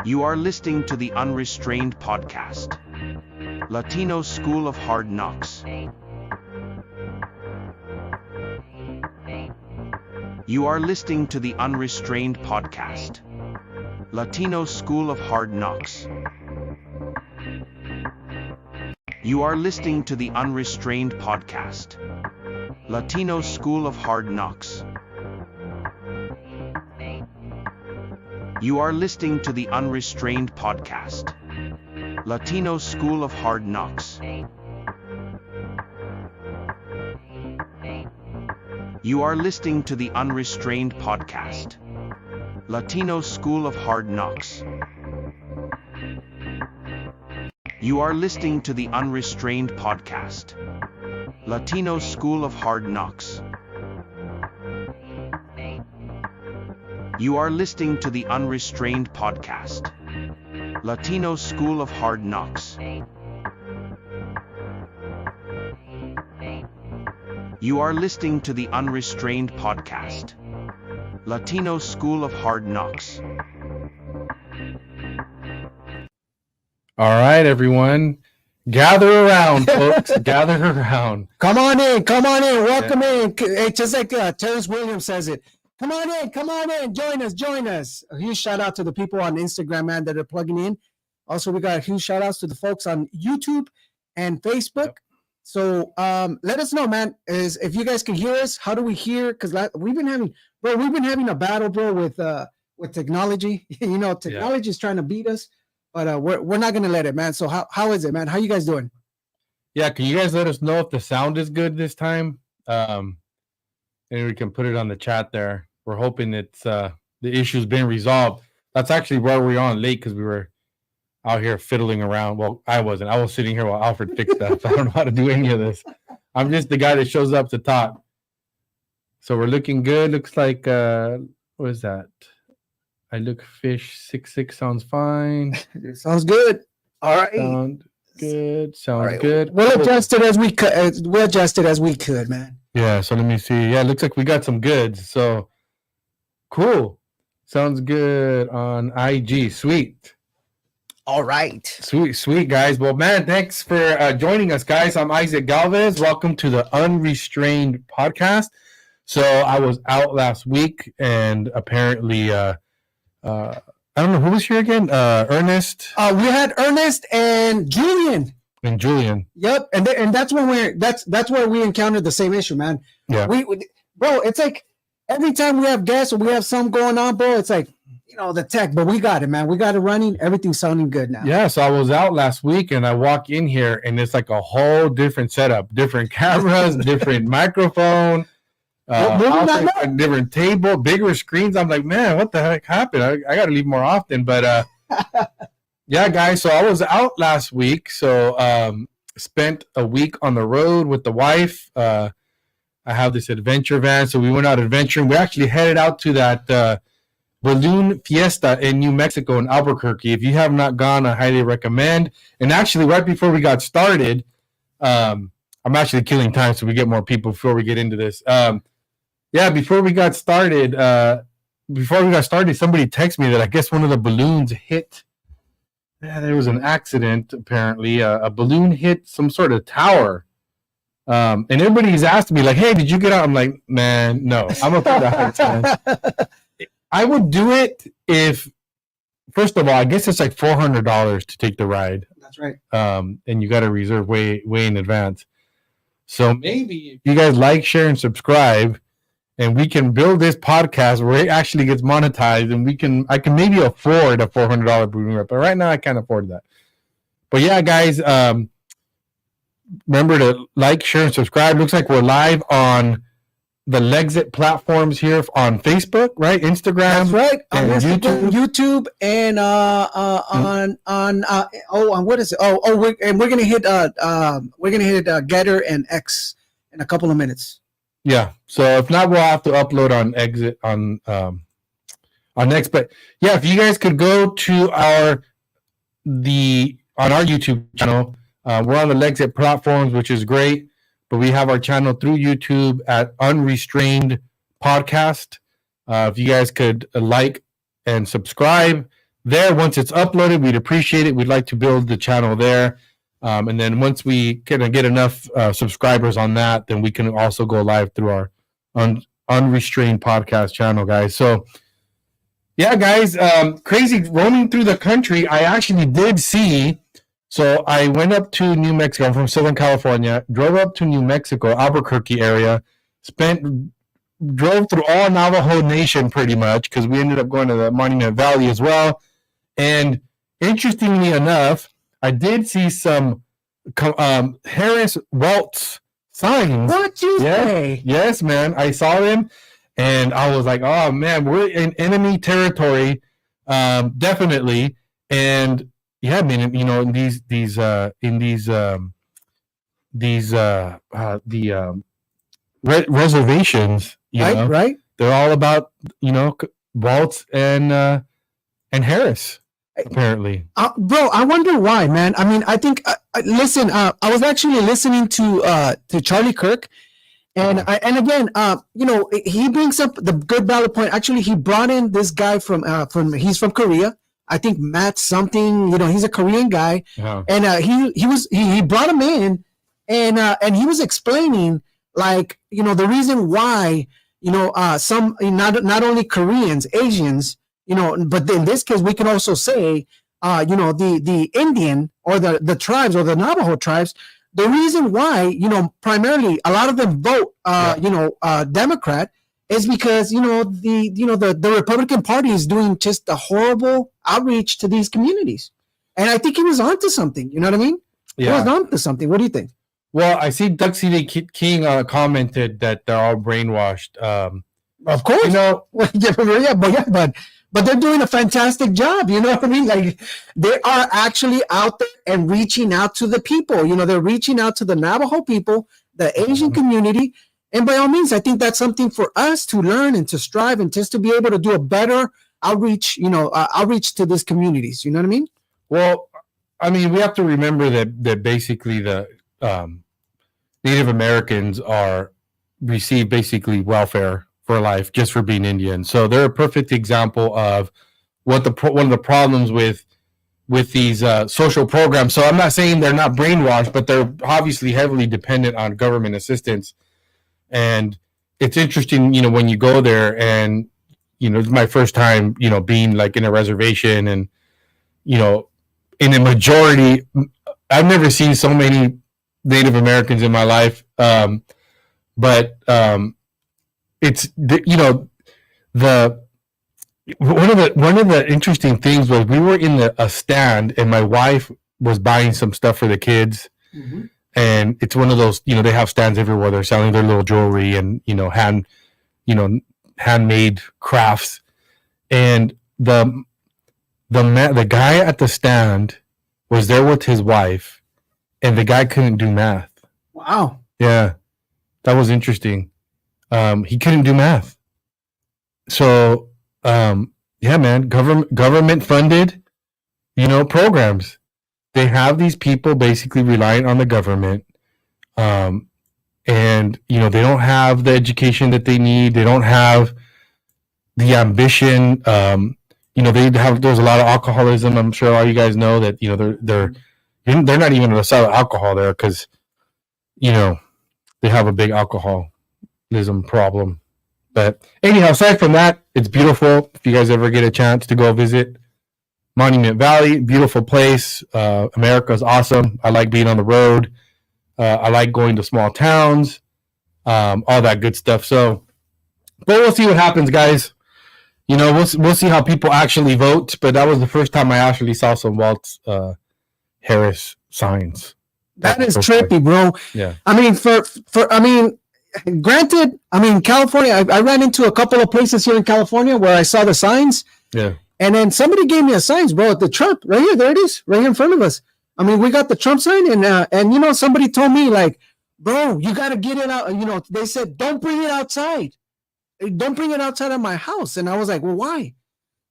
You are listening to the Unrestrained Podcast, Latino School of Hard Knocks. You are listening to the Unrestrained Podcast, Latino School of Hard Knocks. You are listening to the Unrestrained Podcast, Latino School of Hard Knocks. You are listening to the Unrestrained Podcast, Latino School of Hard Knocks. You are listening to the Unrestrained Podcast, Latino School of Hard Knocks. You are listening to the Unrestrained Podcast, Latino School of Hard Knocks. You are listening to the Unrestrained Podcast, Latino School of Hard Knocks. You are listening to the Unrestrained Podcast, Latino School of Hard Knocks. All right, everyone. Gather around, folks. Gather around. Come on in. Welcome in. Hey, just like Terrence Williams says it. Come on in. Join us. A huge shout out to the people on Instagram, man, that are plugging in. Also, we got huge shout outs to the folks on YouTube and Facebook. Yep. So let us know, man, is if you guys can hear us. How do we hear? Because we've been having a battle, bro, with technology. Technology is trying to beat us, but we're not gonna let it, man. So how is it, man? How you guys doing? Yeah, can you guys let us know if the sound is good this time? And we can put it on the chat there. We're hoping it's the issue's been resolved. That's actually where we were on late because we were out here fiddling around. Well, I wasn't. I was sitting here while Alfred fixed stuff. I don't know how to do any of this. I'm just the guy that shows up to talk. So we're looking good. Looks like what is that? I look fish 66 sounds fine. Sounds good. All right. Sounds good. We'll adjust it as we could. We'll adjust it as we could, man. Yeah. So let me see. Yeah, it looks like we got some goods. So cool. Sounds good on IG. Sweet. All right. Sweet, guys. Well, man, thanks for joining us, guys. I'm Isaac Galvez. Welcome to the Unrestrained Podcast. So I was out last week, and apparently, I don't know who was here again. Ernest. We had Ernest and Julian. Yep, and that's when that's where we encountered the same issue, man. Yeah. Bro, it's like every time we have guests or we have something going on, bro, it's like, the tech, but we got it, man. We got it running. Everything's sounding good now. Yeah, so I was out last week and I walk in here and it's like a whole different setup, different cameras, different microphone, different table, bigger screens. I'm like, man, what the heck happened? I got to leave more often. But yeah, guys, so I was out last week. So spent a week on the road with the wife. I have this adventure van. So we went out adventuring. We actually headed out to that balloon fiesta in New Mexico in Albuquerque. If you have not gone, I highly recommend. And actually, right before we got started, I'm actually killing time so we get more people before we get into this. Before we got started, somebody texted me that I guess one of the balloons hit. Yeah, there was an accident apparently. A balloon hit some sort of tower. And everybody's asked me like, "Hey, did you get out?" I'm like, "Man, no. I'm a man." I would do it if, first of all, I guess it's like $400 to take the ride. That's right. And you got to reserve way in advance. So maybe if you guys like, share, and subscribe, and we can build this podcast where it actually gets monetized, and I can maybe afford a $400 balloon ride, but right now I can't afford that. But yeah, guys, remember to like, share, and subscribe. Looks like we're live on the Lexit platforms here on Facebook, right? Instagram. That's right. And on YouTube and on what is it? We're gonna hit Getter and X in a couple of minutes. Yeah. So if not, we'll have to upload on Exit on X. But yeah, if you guys could go to our YouTube channel, we're on the Lexit platforms, which is great. But we have our channel through YouTube at Unrestrained Podcast. If you guys could like and subscribe, there. Once it's uploaded, we'd appreciate it. We'd like to build the channel there. And then once we can get enough subscribers on that, then we can also go live through our Unrestrained podcast channel, guys. So, yeah, guys, crazy roaming through the country. I actually did see. So I went up to New Mexico. I'm from Southern California. Drove up to New Mexico, Albuquerque area. Drove through all Navajo Nation pretty much because we ended up going to the Monument Valley as well. And interestingly enough, I did see some Harris Waltz signs. What you say? Yes, man. I saw them, and I was like, "Oh man, we're in enemy territory, definitely." And yeah, I mean, you know, reservations, you know, Right. they're all about, you know, Waltz and Harris. Apparently, Bro, I wonder why, man. I mean, I think. Listen, I was actually listening to Charlie Kirk, and again, you know, he brings up the good valid point. Actually, he brought in this guy from he's from Korea. I think Matt something. You know, he's a Korean guy, and he brought him in, and he was explaining, like, you know, the reason why, you know, some not only Koreans, Asians. You know, but in this case, we can also say, you know, the Indian or the tribes or the Navajo tribes, the reason why, you know, primarily a lot of them vote, you know, Democrat is because, you know, the Republican Party is doing just a horrible outreach to these communities. And I think he was onto something. You know what I mean? Yeah. He was onto something. What do you think? Well, I see Doug C.D. King commented that they're all brainwashed. Of course. You know, but they're doing a fantastic job. You know what I mean? Like, they are actually out there and reaching out to the people. You know, they're reaching out to the Navajo people, the Asian community. And by all means, I think that's something for us to learn and to strive and just to be able to do a better outreach, you know, outreach to these communities. You know what I mean? Well, I mean, we have to remember that basically the Native Americans receive basically welfare for life just for being Indian. So they're a perfect example of one of the problems with these social programs. So I'm not saying they're not brainwashed, but they're obviously heavily dependent on government assistance. And it's interesting, you know, when you go there, and, you know, it's my first time, you know, being like in a reservation, and, you know, in a majority, I've never seen so many Native Americans in my life. But it's, you know, one of the interesting things was we were in a stand, and my wife was buying some stuff for the kids. Mm-hmm. And it's one of those, you know, they have stands everywhere. They're selling their little jewelry and, you know, handmade crafts. And the guy at the stand was there with his wife, and the guy couldn't do math. Wow. Yeah, that was interesting. He couldn't do math. So, yeah, man, government funded, you know, programs. They have these people basically relying on the government. And, you know, they don't have the education that they need. They don't have the ambition. You know, there's a lot of alcoholism. I'm sure all you guys know that, you know, they're not even going to sell alcohol there because, you know, they have a big alcoholism problem. But anyhow, aside from that, it's beautiful. If you guys ever get a chance to go visit Monument Valley, beautiful place. America's awesome. I like being on the road. I like going to small towns, all that good stuff. So, but we'll see what happens, guys. You know, we'll see how people actually vote. But that was the first time I actually saw some Waltz Harris signs. That is trippy, bro. Yeah. I mean, granted, I mean, California, I ran into a couple of places here in California where I saw the signs. Yeah. And then somebody gave me a sign, bro, at the Trump right here. There it is, right here in front of us. I mean, we got the Trump sign, and you know, somebody told me, like, bro, you got to get it out. You know, they said, don't bring it outside. Don't bring it outside of my house. And I was like, well, why?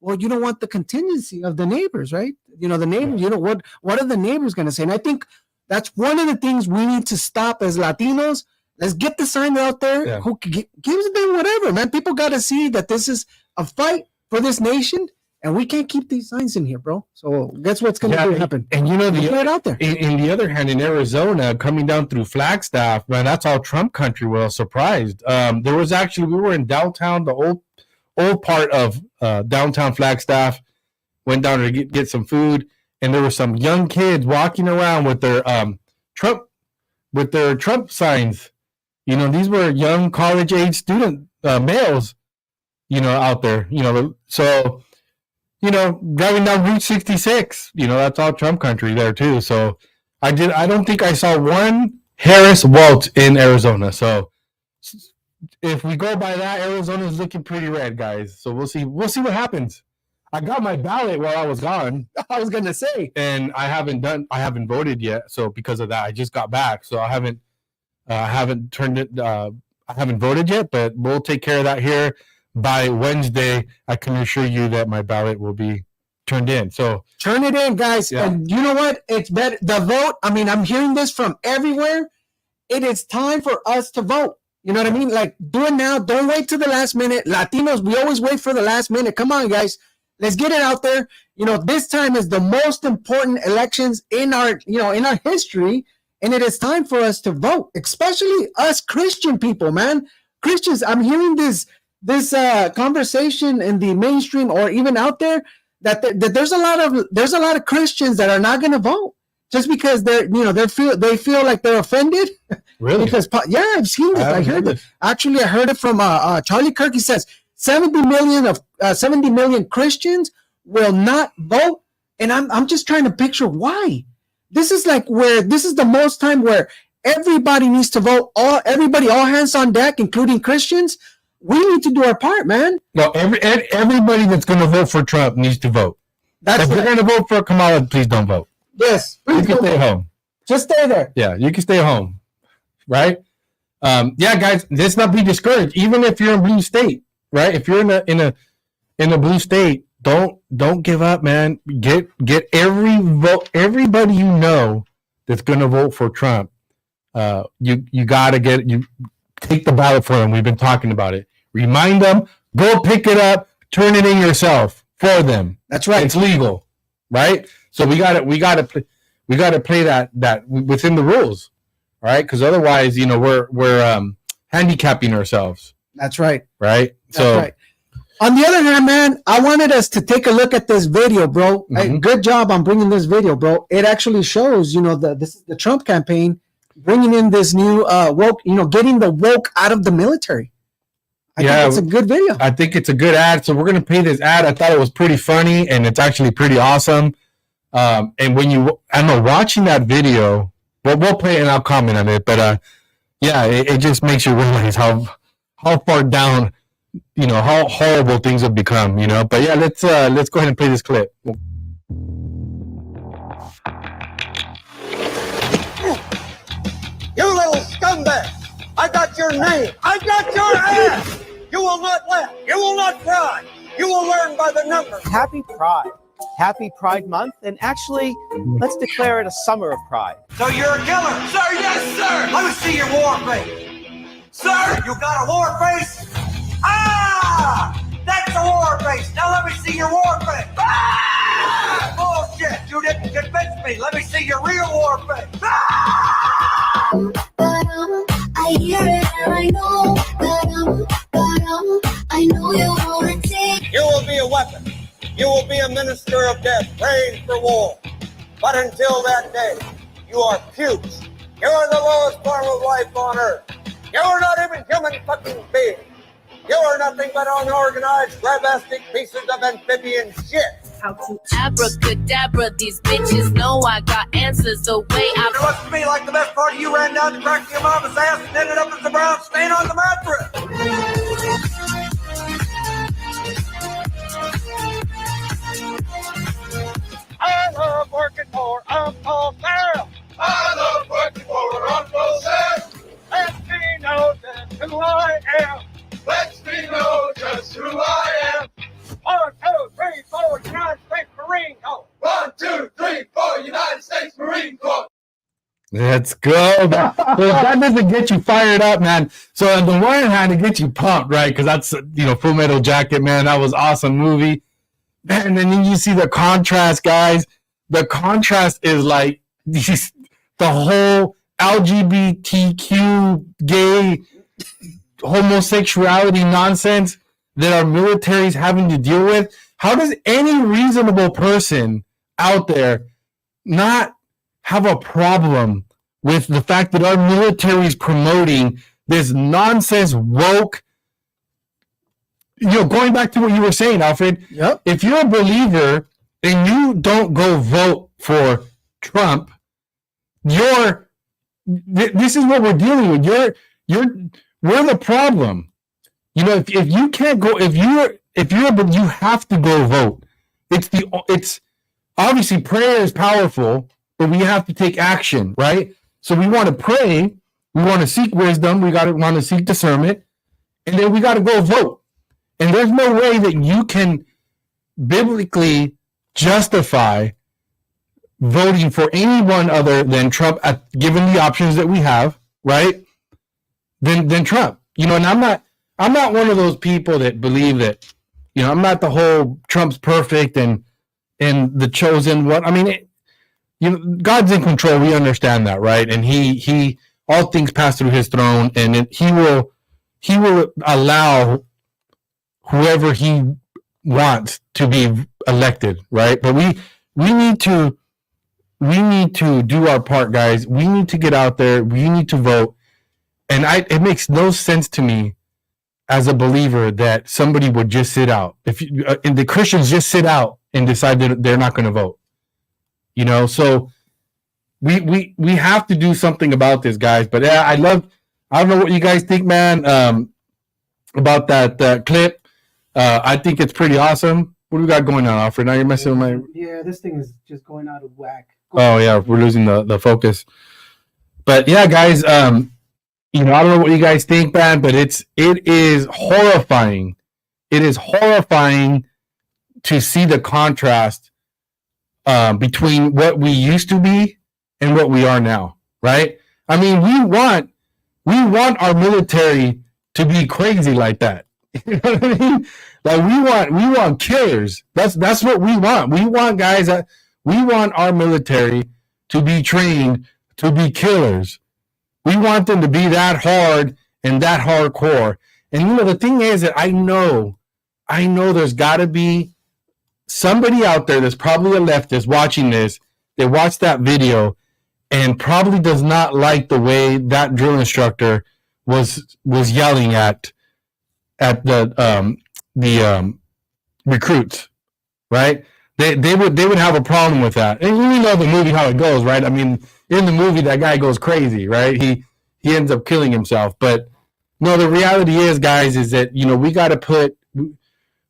Well, you don't want the contingency of the neighbors, right? You know, the neighbors, you know, what are the neighbors going to say? And I think that's one of the things we need to stop as Latinos. Let's get the sign out there. Yeah. Who gives them whatever, man? People got to see that this is a fight for this nation. And we can't keep these signs in here, bro. So guess what's going to happen? And you know, Put it out there. In the other hand, in Arizona, coming down through Flagstaff, man, that's all Trump country. Well, surprised. There was actually, we were in downtown, the old part of downtown Flagstaff. Went down to get some food, and there were some young kids walking around with their Trump signs. You know, these were young college age student males. You know, out there. You know, so. You know, driving down Route 66, you know, that's all Trump country there too. So I don't think I saw one Harris Walt in Arizona. So if we go by that, Arizona's looking pretty red, guys. So we'll see what happens. I got my ballot while I was gone. I was gonna say, and I haven't voted yet. So because of that, I just got back. So I haven't voted yet, but we'll take care of that here. By Wednesday, I can assure you that my ballot will be turned in. So turn it in, guys. Yeah. And you know what? It's better. The vote, I mean, I'm hearing this from everywhere. It is time for us to vote. You know what I mean? Like, do it now. Don't wait till the last minute. Latinos, we always wait for the last minute. Come on, guys. Let's get it out there. You know, this time is the most important elections in our history. And it is time for us to vote, especially us Christian people, man. Christians, I'm hearing this conversation in the mainstream or even out there that there's a lot of Christians that are not going to vote just because they feel like they're offended. Really? Because I've seen it. I heard it. Actually, I heard it from Charlie Kirk. He says 70 million Christians will not vote, and I'm just trying to picture why. This is the most time where everybody needs to vote. All hands on deck, including Christians. We need to do our part, man. No, everybody that's going to vote for Trump needs to vote. If you're going to vote for Kamala, please don't vote. Yes, you can stay home. Just stay there. Yeah, you can stay home, right? Yeah, guys, let's not be discouraged. Even if you're in blue state, right? If you're in a blue state, don't give up, man. Get everybody you know that's going to vote for Trump. You got to take the ballot for them. We've been talking about it. Remind them, go pick it up, turn it in yourself for them. That's right. It's legal, right? So we got to play that within the rules, all right? Because otherwise, you know, we're handicapping ourselves. That's right. Right. That's right. On the other hand, man, I wanted us to take a look at this video, bro. Mm-hmm. Hey, good job on bringing this video, bro. It actually shows, you know, the Trump campaign bringing in this new woke, you know, getting the woke out of the military. I think it's a good video. I think it's a good ad. So we're going to play this ad. I thought it was pretty funny, and it's actually pretty awesome. And watching that video, we'll play it and I'll comment on it. But it just makes you realize how far down, you know, how horrible things have become, you know. But yeah, let's go ahead and play this clip. You little scumbag! I got your name! I got your ass! You will not laugh! You will not cry! You will learn by the numbers! Happy Pride. Happy Pride Month, and actually, let's declare it a summer of pride. So you're a killer? Sir, yes, sir! Let me see your war face! Sir, you got a war face? Ah! That's a war face! Now let me see your war face! Ah! Bullshit! You didn't convince me! Let me see your real war face! Ah! I hear it and I know I know you wanna take. You will be a weapon. You will be a minister of death, praying for war. But until that day, you are pukes. You are the lowest form of life on earth. You are not even human fucking beings. You are nothing but unorganized, grabastic pieces of amphibian shit. How to abracadabra, these bitches know I got answers the way I... It looks to me like the best part of you ran down the crack of your mama's ass and ended up as a brown stain on the mattress. I love working for Uncle Sam. I love working for Uncle Sam. Let me know just who I am. Let me know just who I am. 1, 2, 3, 4, United States Marine Corps. 1, 2, 3, 4, United States Marine Corps. Let's go. So that doesn't get you fired up, man. So on the one hand, it gets you pumped, right? Because that's, you know, Full Metal Jacket, man. That was an awesome movie. And then you see the contrast, guys. The contrast is like the whole LGBTQ, gay, homosexuality nonsense that our military is having to deal with. How does any reasonable person out there not have a problem with the fact that our military is promoting this nonsense woke? Going back to what you were saying, Alfred. Yep. If you're a believer and you don't go vote for Trump, this is what we're dealing with. We're the problem. If you can't go, you have to go vote. It's obviously prayer is powerful, but we have to take action, right? So we want to pray, we want to seek wisdom, want to seek discernment, and then we got to go vote. And there's no way that you can biblically justify voting for anyone other than Trump, given the options that we have, right? Than Trump. And I'm not one of those people that believe that, I'm not the whole Trump's perfect and the chosen one. I mean, God's in control. We understand that, right? And he all things pass through his throne, and he will allow whoever he wants to be elected, right? But we need to do our part, guys. We need to get out there. We need to vote. And it makes no sense to me as a believer that somebody would just sit out. And the Christians just sit out and decide that they're not going to vote. So we have to do something about this, guys. But yeah, I don't know what you guys think, man, about that clip. I think it's pretty awesome. What do we got going on, Alfred? Now you're messing with my... Yeah, this thing is just going out of whack. Oh, yeah, we're losing the focus. But yeah, guys, I don't know what you guys think, man, but it is horrifying. It is horrifying to see the contrast between what we used to be and what we are now, right? I mean, we want our military to be crazy like that. You know what I mean? Like we want killers. That's what we want. We want guys that we want our military to be trained to be killers. We want them to be that hard and that hardcore. And the thing is that I know there's got to be somebody out there that's probably a leftist watching this. They watched that video and probably does not like the way that drill instructor was yelling at the recruits, right? They would have a problem with that. And we know the movie how it goes, right? I mean, in the movie that guy goes crazy, right? He ends up killing himself. But no, the reality is, guys, is that we got to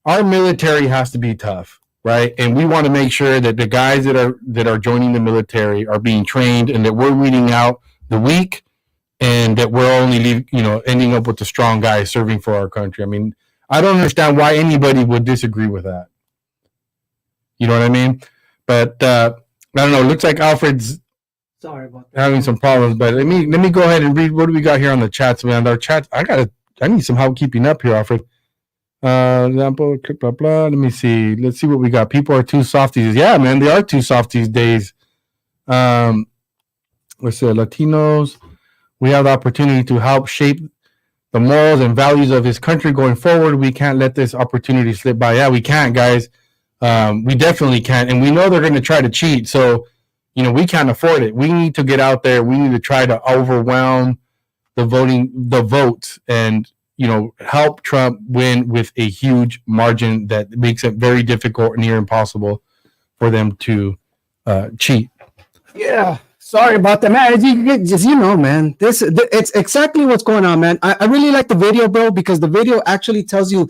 our military has to be tough, right? And we want to make sure that the guys that are joining the military are being trained, and that we're weeding out the weak, and that we're only ending up with the strong guys serving for our country. I mean, I don't understand why anybody would disagree with that. You know what I mean? But I don't know. It looks like Alfred's having some problems. But let me go ahead and read. What do we got here on the chats, man? Our chat. I need some help keeping up here, Alfred. Example, click blah blah. Let me see. Let's see what we got. People are too soft these days. Yeah, man, they are too soft these days. Let's say Latinos. We have the opportunity to help shape the morals and values of his country going forward. We can't let this opportunity slip by. Yeah, we can't, guys. We definitely can't. And we know they're going to try to cheat. So, we can't afford it. We need to get out there. We need to try to overwhelm the votes, and, help Trump win with a huge margin that makes it very difficult, near impossible for them to cheat. Yeah. Sorry about that, man. Man, it's exactly what's going on, man. I really like the video, bro, because the video actually tells you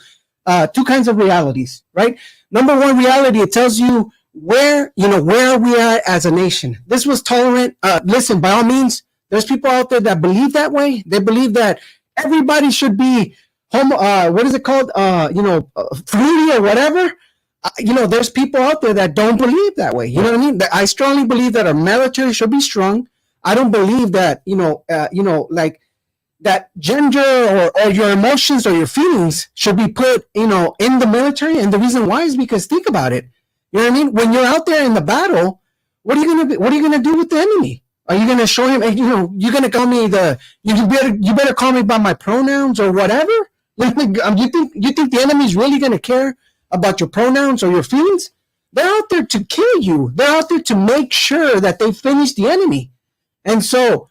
two kinds of realities, right? Number one reality, it tells you where we are as a nation. This was tolerant. Listen, by all means, there's people out there that believe that way. They believe that everybody should be what is it called? Fruity or whatever. There's people out there that don't believe that way. You know what I mean? I strongly believe that our military should be strong. I don't believe that, that gender or your emotions or your feelings should be put, in the military. And the reason why is because think about it. You know what I mean? When you're out there in the battle, what are you gonna do with the enemy? Are you gonna show him? You're gonna call me you better call me by my pronouns or whatever. You think the enemy's really gonna care about your pronouns or your feelings? They're out there to kill you. They're out there to make sure that they finish the enemy. And so,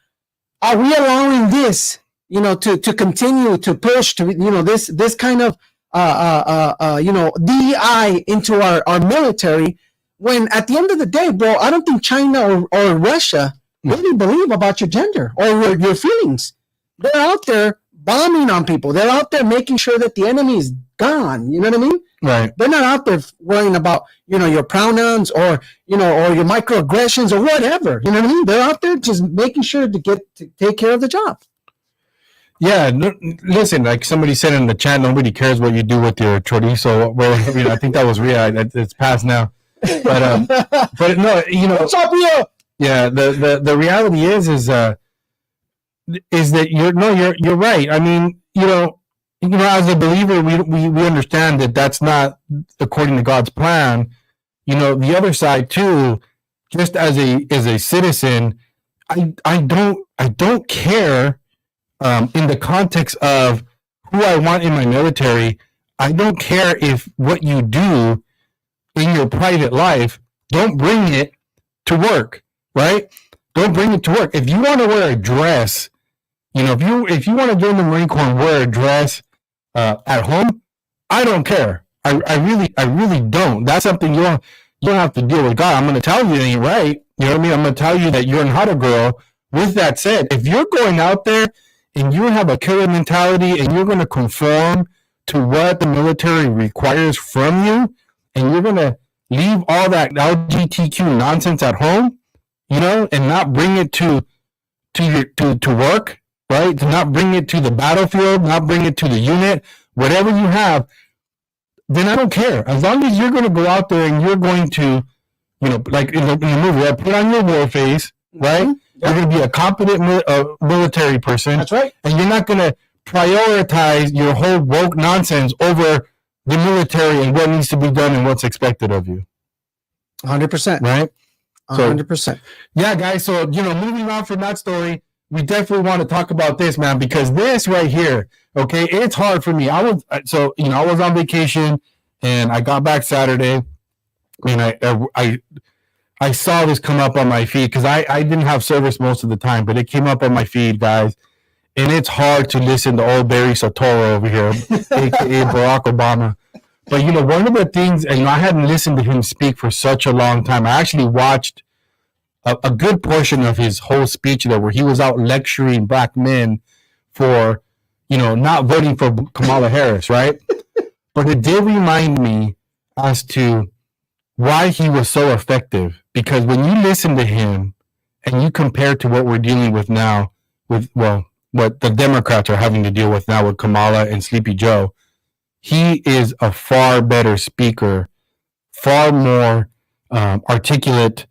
are we allowing this, to continue to push to, this kind of, DEI into our military, when at the end of the day, bro, I don't think China or Russia really believe about your gender or your feelings. They're out there bombing on people. They're out there making sure that the enemy is gone. You know what I mean? Right. They're not out there worrying about, your pronouns or your microaggressions or whatever. You know what I mean? They're out there just making sure to take care of the job. Yeah, listen, like somebody said in the chat, nobody cares what you do with your chorizo. Well, I think that was Ria. It's past now. But no, What's up, Ria? Yeah, the reality is that you're right. I mean, as a believer, we understand that that's not according to God's plan. The other side too, just as a citizen, I don't care. In the context of who I want in my military, I don't care if what you do in your private life, don't bring it to work, right? Don't bring it to work. If you want to wear a dress, if you want to join the Marine Corps and wear a dress at home, I don't care. I really don't. That's something you don't have to deal with God. I'm going to tell you it ain't right. You know what I mean? I'm going to tell you that you're not a girl. With that said, if you're going out there and you have a killer mentality and you're going to conform to what the military requires from you, and you're going to leave all that LGBTQ nonsense at home, and not bring it to work, right? To not bring it to the battlefield, not bring it to the unit, whatever you have, then I don't care. As long as you're going to go out there and you're going to, like in the movie, right? Put on your war face, right? You're going to be a competent military person. That's right. And you're not going to prioritize your whole woke nonsense over the military and what needs to be done and what's expected of you. 100%. Right? 100%. Yeah, guys. So, moving on from that story, we definitely want to talk about this, man, because this right here, okay, it's hard for me. I was on vacation and I got back Saturday and I saw this come up on my feed because I didn't have service most of the time, but it came up on my feed, guys. And it's hard to listen to old Barry Soetoro over here, aka Barack Obama. But one of the things, and I hadn't listened to him speak for such a long time. I actually watched a good portion of his whole speech there, where he was out lecturing black men for, not voting for Kamala Harris, right? But it did remind me as to why he was so effective. Because when you listen to him and you compare to what we're dealing with now, what the Democrats are having to deal with now with Kamala and Sleepy Joe, he is a far better speaker, far more articulate.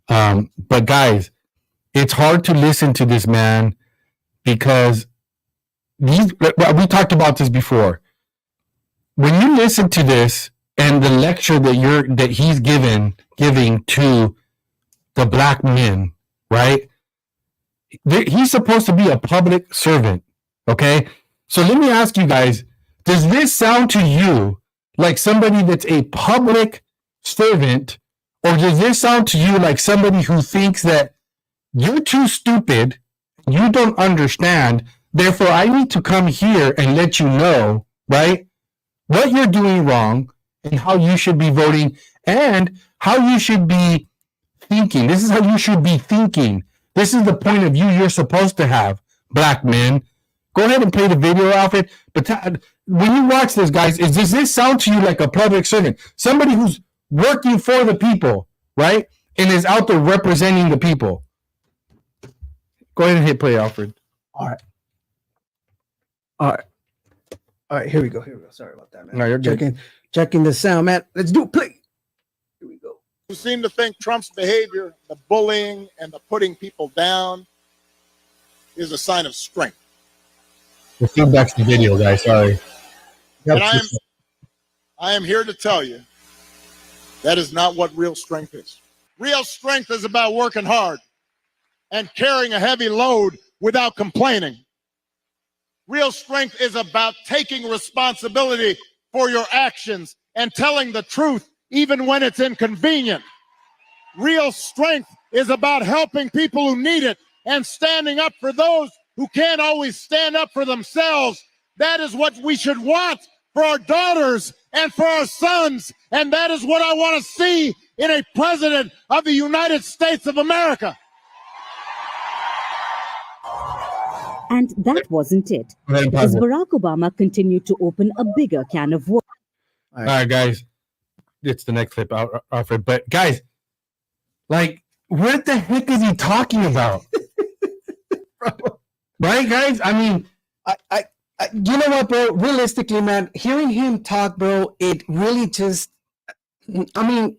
But guys, it's hard to listen to this man because we talked about this before. When you listen to this and the lecture that he's giving to the black men, right? He's supposed to be a public servant, okay? So let me ask you guys, does this sound to you like somebody that's a public servant, or does this sound to you like somebody who thinks that you're too stupid, you don't understand, therefore I need to come here and let you know, right, what you're doing wrong and how you should be voting and how you should be thinking. This is how you should be thinking. This is the point of view you're supposed to have, black men. Go ahead and play the video, Alfred. But when you watch this, guys, does this sound to you like a public servant? Somebody who's working for the people, right? And is out there representing the people. Go ahead and hit play, Alfred. All right. Here we go. Sorry about that, man. No, you're good. Checking the sound, man. Let's do it. Play. Here we go. Who seem to think Trump's behavior, the bullying and the putting people down, is a sign of strength. The feedback's the video, guys. Sorry. And I am here to tell you that is not what real strength is. Real strength is about working hard and carrying a heavy load without complaining. Real strength is about taking responsibility for your actions and telling the truth even when it's inconvenient. Real strength is about helping people who need it and standing up for those who can't always stand up for themselves. That is what we should want for our daughters and for our sons. And that is what I want to see in a president of the United States of America. And that wasn't it, as Barack Obama continued to open a bigger can of worms. All right, guys. It's the next clip, Alfred. But, guys, like, what the heck is he talking about? Right, guys? I mean, you know what, bro? Realistically, man, hearing him talk, bro, it really just, I mean,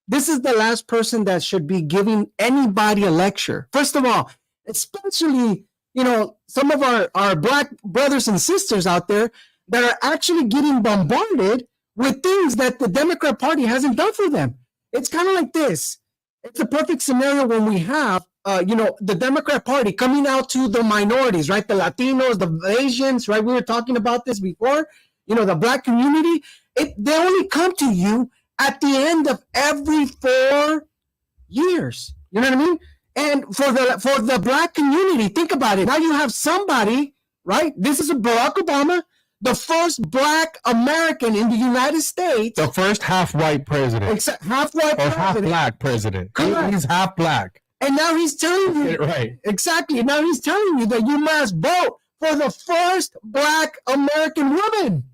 this is the last person that should be giving anybody a lecture. First of all, especially, you know, some of our black brothers and sisters out there that are actually getting bombarded with things that the Democrat Party hasn't done for them. It's kind of like this. It's a perfect scenario when we have, you know, the Democrat Party coming out to the minorities, right? The Latinos, the Asians, right? We were talking about this before. You know, the black community. They only come to you at the end of every 4 years. You know what I mean? And for the black community, think about it. Now you have somebody, right? This is a Barack Obama, the first black American in the United States. The first half-white president. Half-white or president. half-black president. Correct. He's half-black. And now he's telling you. Right. Exactly. Now he's telling you that you must vote for the first black American woman.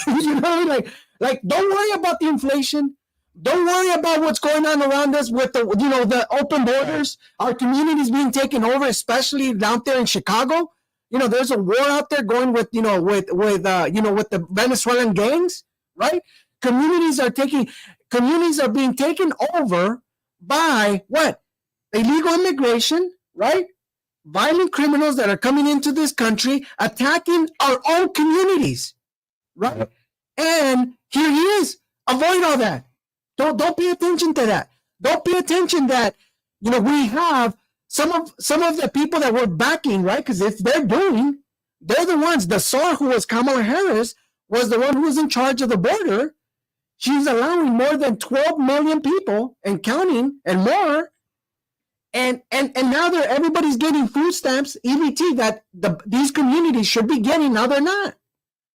You know, like don't worry about the inflation. Don't worry about what's going on around us with the, you know, the open borders. Our communities being taken over, especially down there in Chicago. You know, there's a war out there going with, you know, with the Venezuelan gangs, right? Communities are being taken over by what? Illegal immigration, right? Violent criminals that are coming into this country, attacking our own communities, right? And here he is. Avoid all that. Don't pay attention to that. Don't pay attention that, you know, we have some of the people that we're backing, right? Because if they're the ones. The czar, who was Kamala Harris, was the one who was in charge of the border. She's allowing more than 12 million people and counting and more. And now everybody's getting food stamps, EBT, that these communities should be getting. Now they're not.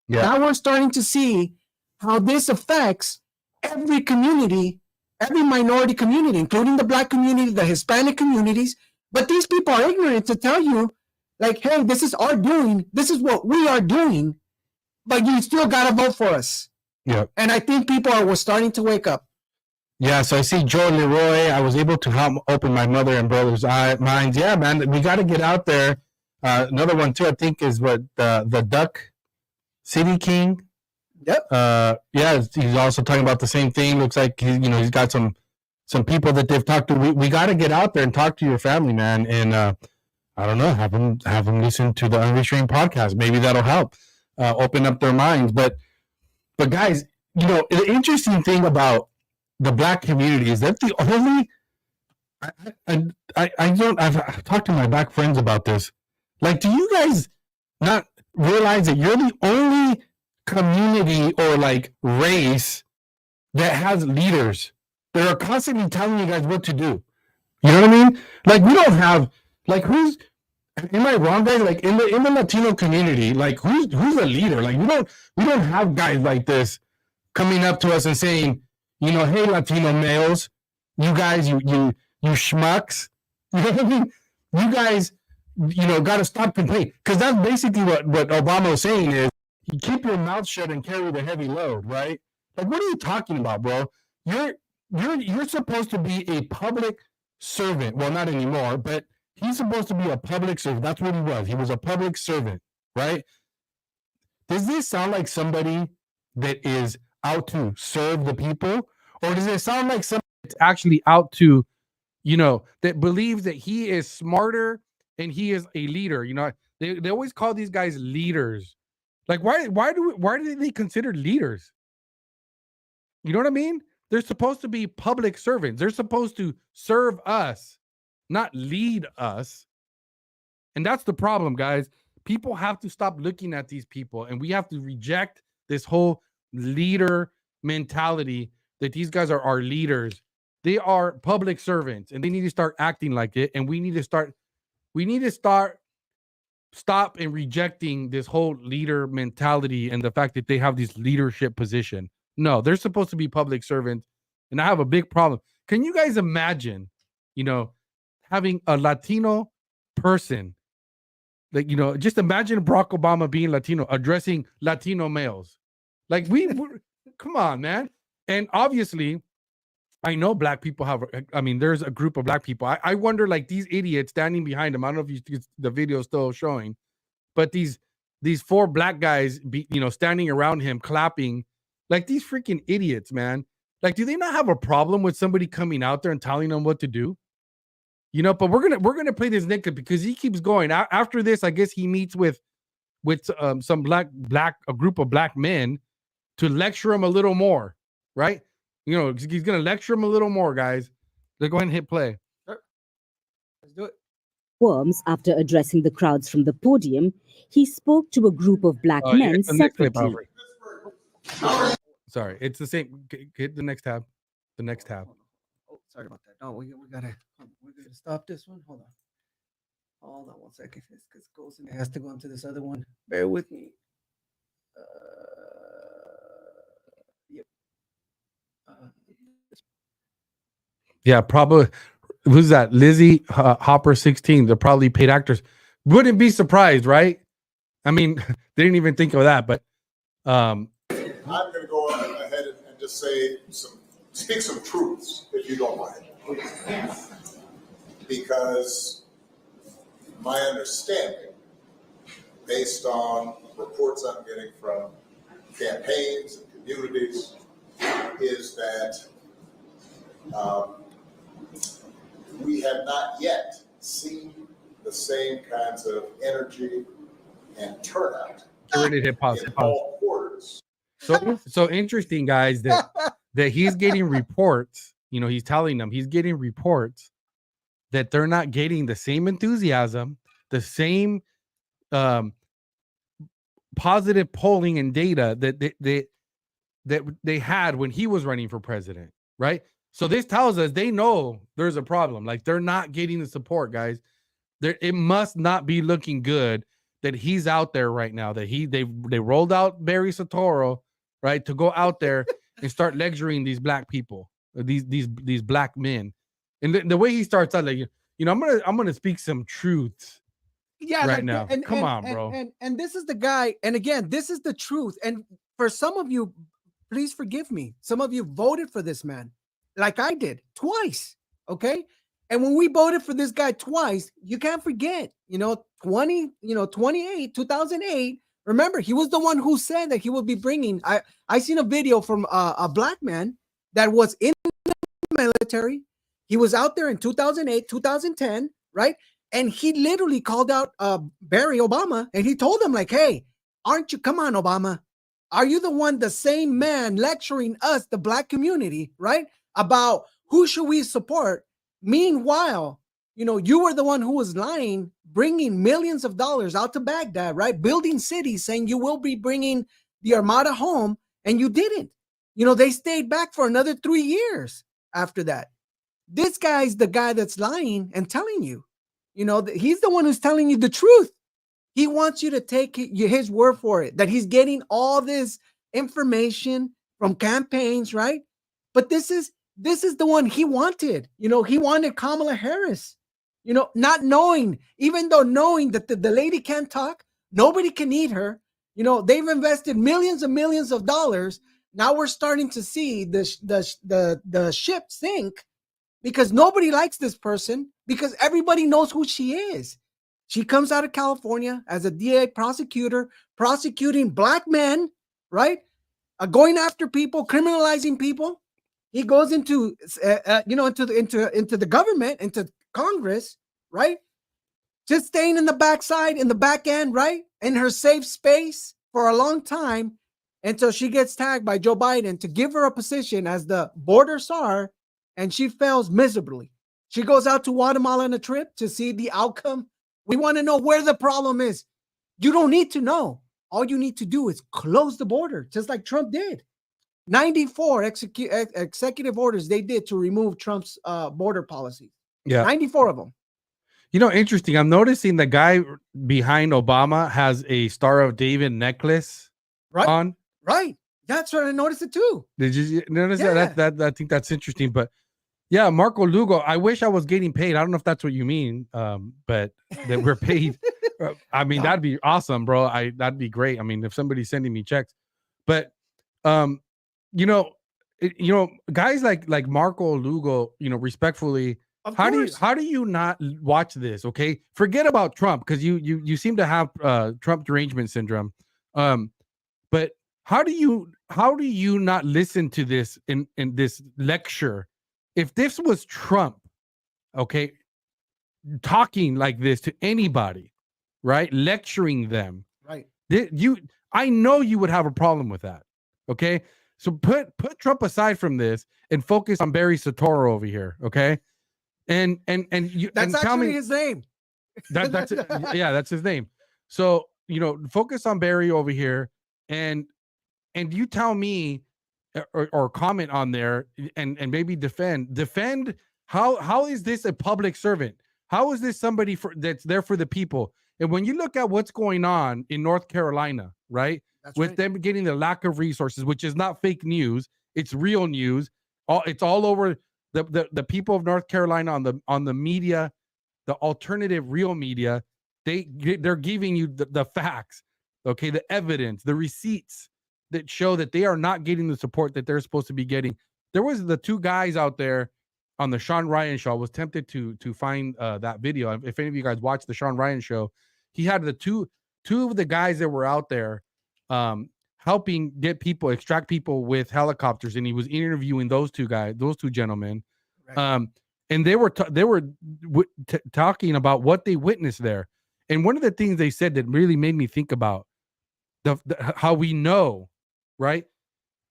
Yeah. Now we're starting to see how this affects every community, every minority community, including the black community, the Hispanic communities. But these people are ignorant to tell you, like, hey, this is our doing. This is what we are doing. But you still got to vote for us. Yeah. And I think people were starting to wake up. Yeah, so I see Joe Leroy. I was able to help open my mother and brother's minds. Yeah, man, we got to get out there. Another one, too, I think, is what the Duck City King. Yep. Yeah, he's also talking about the same thing. Looks like he's got some people that they've talked to. We got to get out there and talk to your family, man. And I don't know, have them listen to the Unrestrained podcast. Maybe that'll help open up their minds. But guys, you know, the interesting thing about the black community is that the only I've talked to my black friends about this. Like, do you guys not realize that you're the only community or like race that has leaders that are constantly telling you guys what to do? You know what I mean? Like, we don't have, like, am I wrong, guys? Like, in the Latino community, like, who's a leader? Like, we don't have guys like this coming up to us and saying, you know, hey, Latino males, you guys, you schmucks, you know what I mean? You guys, you know, got to stop complaining. Because that's basically what Obama was saying is, you keep your mouth shut and carry the heavy load, right? Like, what are you talking about, bro? You're supposed to be a public servant. Well, not anymore, but he's supposed to be a public servant. That's what he was. He was a public servant, right? Does this sound like somebody that is out to serve the people? Or does it sound like somebody that's actually out to, you know, that believes that he is smarter and he is a leader? You know, they always call these guys leaders. Like, why do they consider leaders? You know what I mean? They're supposed to be public servants. They're supposed to serve us, not lead us. And that's the problem, guys. People have to stop looking at these people, and we have to reject this whole leader mentality that these guys are our leaders. They are public servants, and they need to start acting like it. And we need to stop and rejecting this whole leader mentality and the fact that they have this leadership position. No, they're supposed to be public servants. And I have a big problem. Can you guys imagine, having a Latino person, like, just imagine Barack Obama being Latino, addressing Latino males. Like, come on, man. And obviously, I know black people there's a group of black people. I wonder, like, these idiots standing behind him. I don't know if the video is still showing, but these 4 black guys, standing around him, clapping, like these freaking idiots, man. Like, do they not have a problem with somebody coming out there and telling them what to do? But we're gonna play this Nick because he keeps going. After this, I guess he meets with some a group of black men to lecture him a little more, right? He's gonna lecture him a little more, guys. Let's go ahead and hit play. Sure. Let's do it. Worms, after addressing the crowds from the podium, he spoke to a group of black men separately. Sorry, it's the same. Hit the next tab. The next tab. Oh, sorry about that. No, we're gonna stop this one. Hold on 1 second. This goes and it has to go into this other one. Bear with me. Yep. Yeah, probably. Who's that? Lizzie Hopper 16. They're probably paid actors. Wouldn't be surprised, right? I mean, they didn't even think of that, but I'm going to go ahead and just speak some truths, if you don't mind. Because my understanding, based on reports I'm getting from campaigns and communities, is that we have not yet seen the same kinds of energy and turnout in all quarters. So interesting, guys, that he's getting reports. He's telling them he's getting reports that they're not getting the same enthusiasm, the same positive polling and data that they had when he was running for president, right? So this tells us they know there's a problem. Like, they're not getting the support, guys. It must not be looking good that he's out there right now. That they rolled out Barry Soetoro, right, to go out there and start lecturing these black people, these black men. And the way he starts out, like, I'm gonna speak some truths. Yeah, right now. Come on, bro. And this is the guy. And again, this is the truth. And for some of you, please forgive me. Some of you voted for this man, like I did, twice. Okay. And when we voted for this guy twice, you can't forget, 2008, remember, he was the one who said that he would be bringing, I seen a video from a black man that was in the military. He was out there in 2008, 2010, right? And he literally called out Barry Obama, and he told him, like, hey, come on, Obama. Are you the same man lecturing us, the black community, right, about who should we support? Meanwhile, you were the one who was lying, bringing millions of dollars out to Baghdad, right? Building cities, saying you will be bringing the Armada home, and you didn't. They stayed back for another 3 years after that. This guy's the guy that's lying and telling you, he's the one who's telling you the truth. He wants you to take his word for it, that he's getting all this information from campaigns, right? But this is the one he wanted. He wanted Kamala Harris, not knowing, even though knowing that the lady can't talk, nobody can eat her. They've invested millions and millions of dollars. Now we're starting to see the ship sink because nobody likes this person, because everybody knows who she is. She comes out of California as a DA prosecutor, prosecuting black men, right? Going after people, criminalizing people. He goes into the government, into Congress, right? Just staying in the backside, in the back end, right? In her safe space, for a long time until she gets tagged by Joe Biden to give her a position as the border czar, and she fails miserably. She goes out to Guatemala on a trip to see the outcome. We want to know where the problem is. You don't need to know. All you need to do is close the border, just like Trump did. 94 executive orders they did to remove Trump's border policy. Yeah. 94 of them. You know, interesting. I'm noticing the guy behind Obama has a Star of David necklace on. Right. That's what I noticed it too. Did you notice that? That I think that's interesting. But yeah, Marco Lugo, I wish I was getting paid. I don't know if that's what you mean, but that we're paid. I mean, that'd be awesome, bro. That'd be great. I mean, if somebody's sending me checks, but you know, guys like Marco Lugo, respectfully, how do you not watch this? Okay, forget about Trump because you seem to have Trump derangement syndrome. But how do you not listen to this in this lecture? If this was Trump, okay, talking like this to anybody, right, lecturing them, right, I know you would have a problem with that. Okay, so put Trump aside from this and focus on Barry Soetoro over here. Okay, and you that's and tell actually me his name. that's it. Yeah, that's his name. So focus on Barry over here, and you tell me or comment on there and maybe defend how is this a public servant? How is this somebody that's there for the people? And when you look at what's going on in North Carolina, right, with them getting the lack of resources, which is not fake news, it's real news. It's all over the people of North Carolina on the media, the alternative real media. They're giving you the facts, okay, the evidence, the receipts that show that they are not getting the support that they're supposed to be getting. There was the two guys out there on the Sean Ryan show. I was tempted to find that video. If any of you guys watched the Sean Ryan show, he had the two of the guys that were out there helping extract people with helicopters, and he was interviewing those two gentlemen. Right. And they were talking about what they witnessed there. And one of the things they said that really made me think about how we know, right,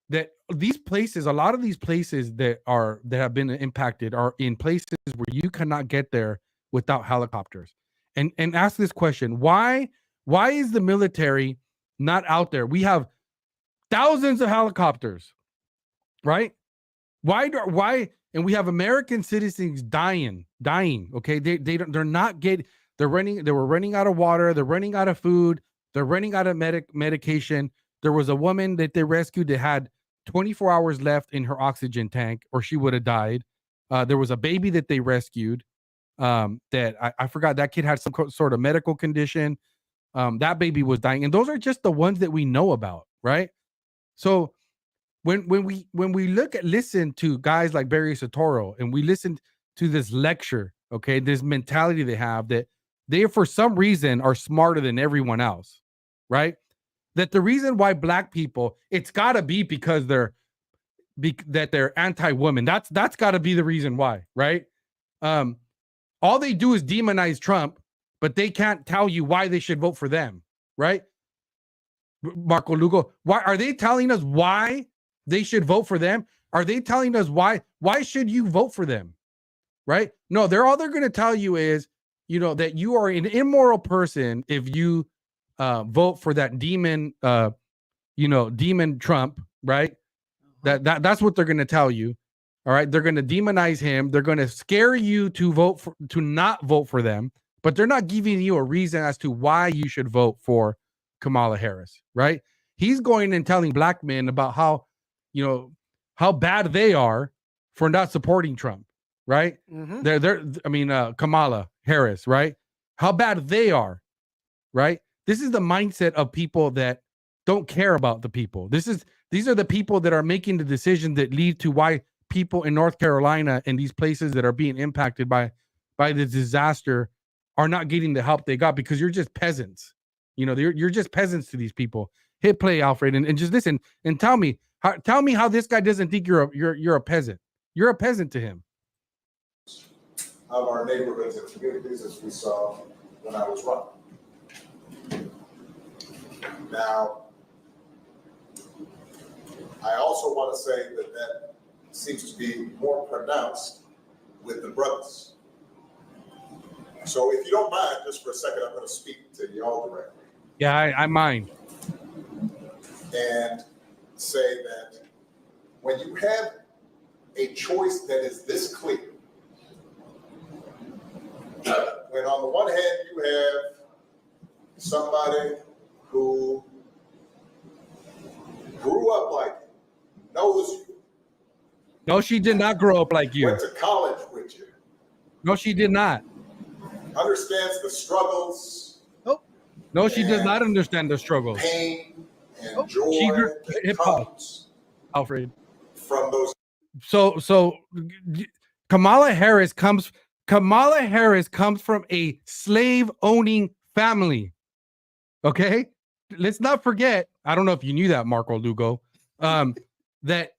that these places, a lot of these places that have been impacted are in places where you cannot get there without helicopters. And ask this question: why is the military not out there? We have thousands of helicopters, right? Why? And we have American citizens dying. Okay, they were running out of water. They're running out of food. They're running out of medication. There was a woman that they rescued that had 24 hours left in her oxygen tank, or she would have died. There was a baby that they rescued that I forgot. That kid had some sort of medical condition. That baby was dying. And those are just the ones that we know about, right? So when we listen to guys like Barry Soetoro, and we listen to this lecture, okay, this mentality they have that they, for some reason, are smarter than everyone else, right? That the reason why black people, it's got to be because they're anti-woman. That's got to be the reason why, right? All they do is demonize Trump, but they can't tell you why they should vote for them, right? Marco Lugo, why are they telling us why they should vote for them? Are they telling us why should you vote for them, right? No, all they're going to tell you is, that you are an immoral person if you vote for that demon, demon Trump, right? That's what they're going to tell you. All right. They're going to demonize him. They're going to scare you to not vote for them, but they're not giving you a reason as to why you should vote for Kamala Harris, right? He's going and telling black men about how bad they are for not supporting Trump, right? Mm-hmm. Kamala Harris, right? How bad they are, right? This is the mindset of people that don't care about the people. These are the people that are making the decisions that lead to why people in North Carolina and these places that are being impacted by the disaster are not getting the help they got, because you're just peasants. You're just peasants to these people. Hit play, Alfred, and just listen and tell me how this guy doesn't think you're a peasant. You're a peasant to him. Of our neighborhoods and communities, as we saw when I was running. Now, I also want to say that that seems to be more pronounced with the brothers. So if you don't mind, just for a second, I'm going to speak to y'all directly. Yeah, I mind. And say that when you have a choice that is this clear, when on the one hand you have somebody who grew up like you, knows you, No, she did not grow up like you. went to college with you, No, she did not. understands the struggles, No, she does not understand the struggle. pain, and joy She grew that hip hop, comes Alfred. from those. So Kamala Harris comes from a slave owning family. Okay, let's not forget. I don't know if you knew that, Marco Lugo, that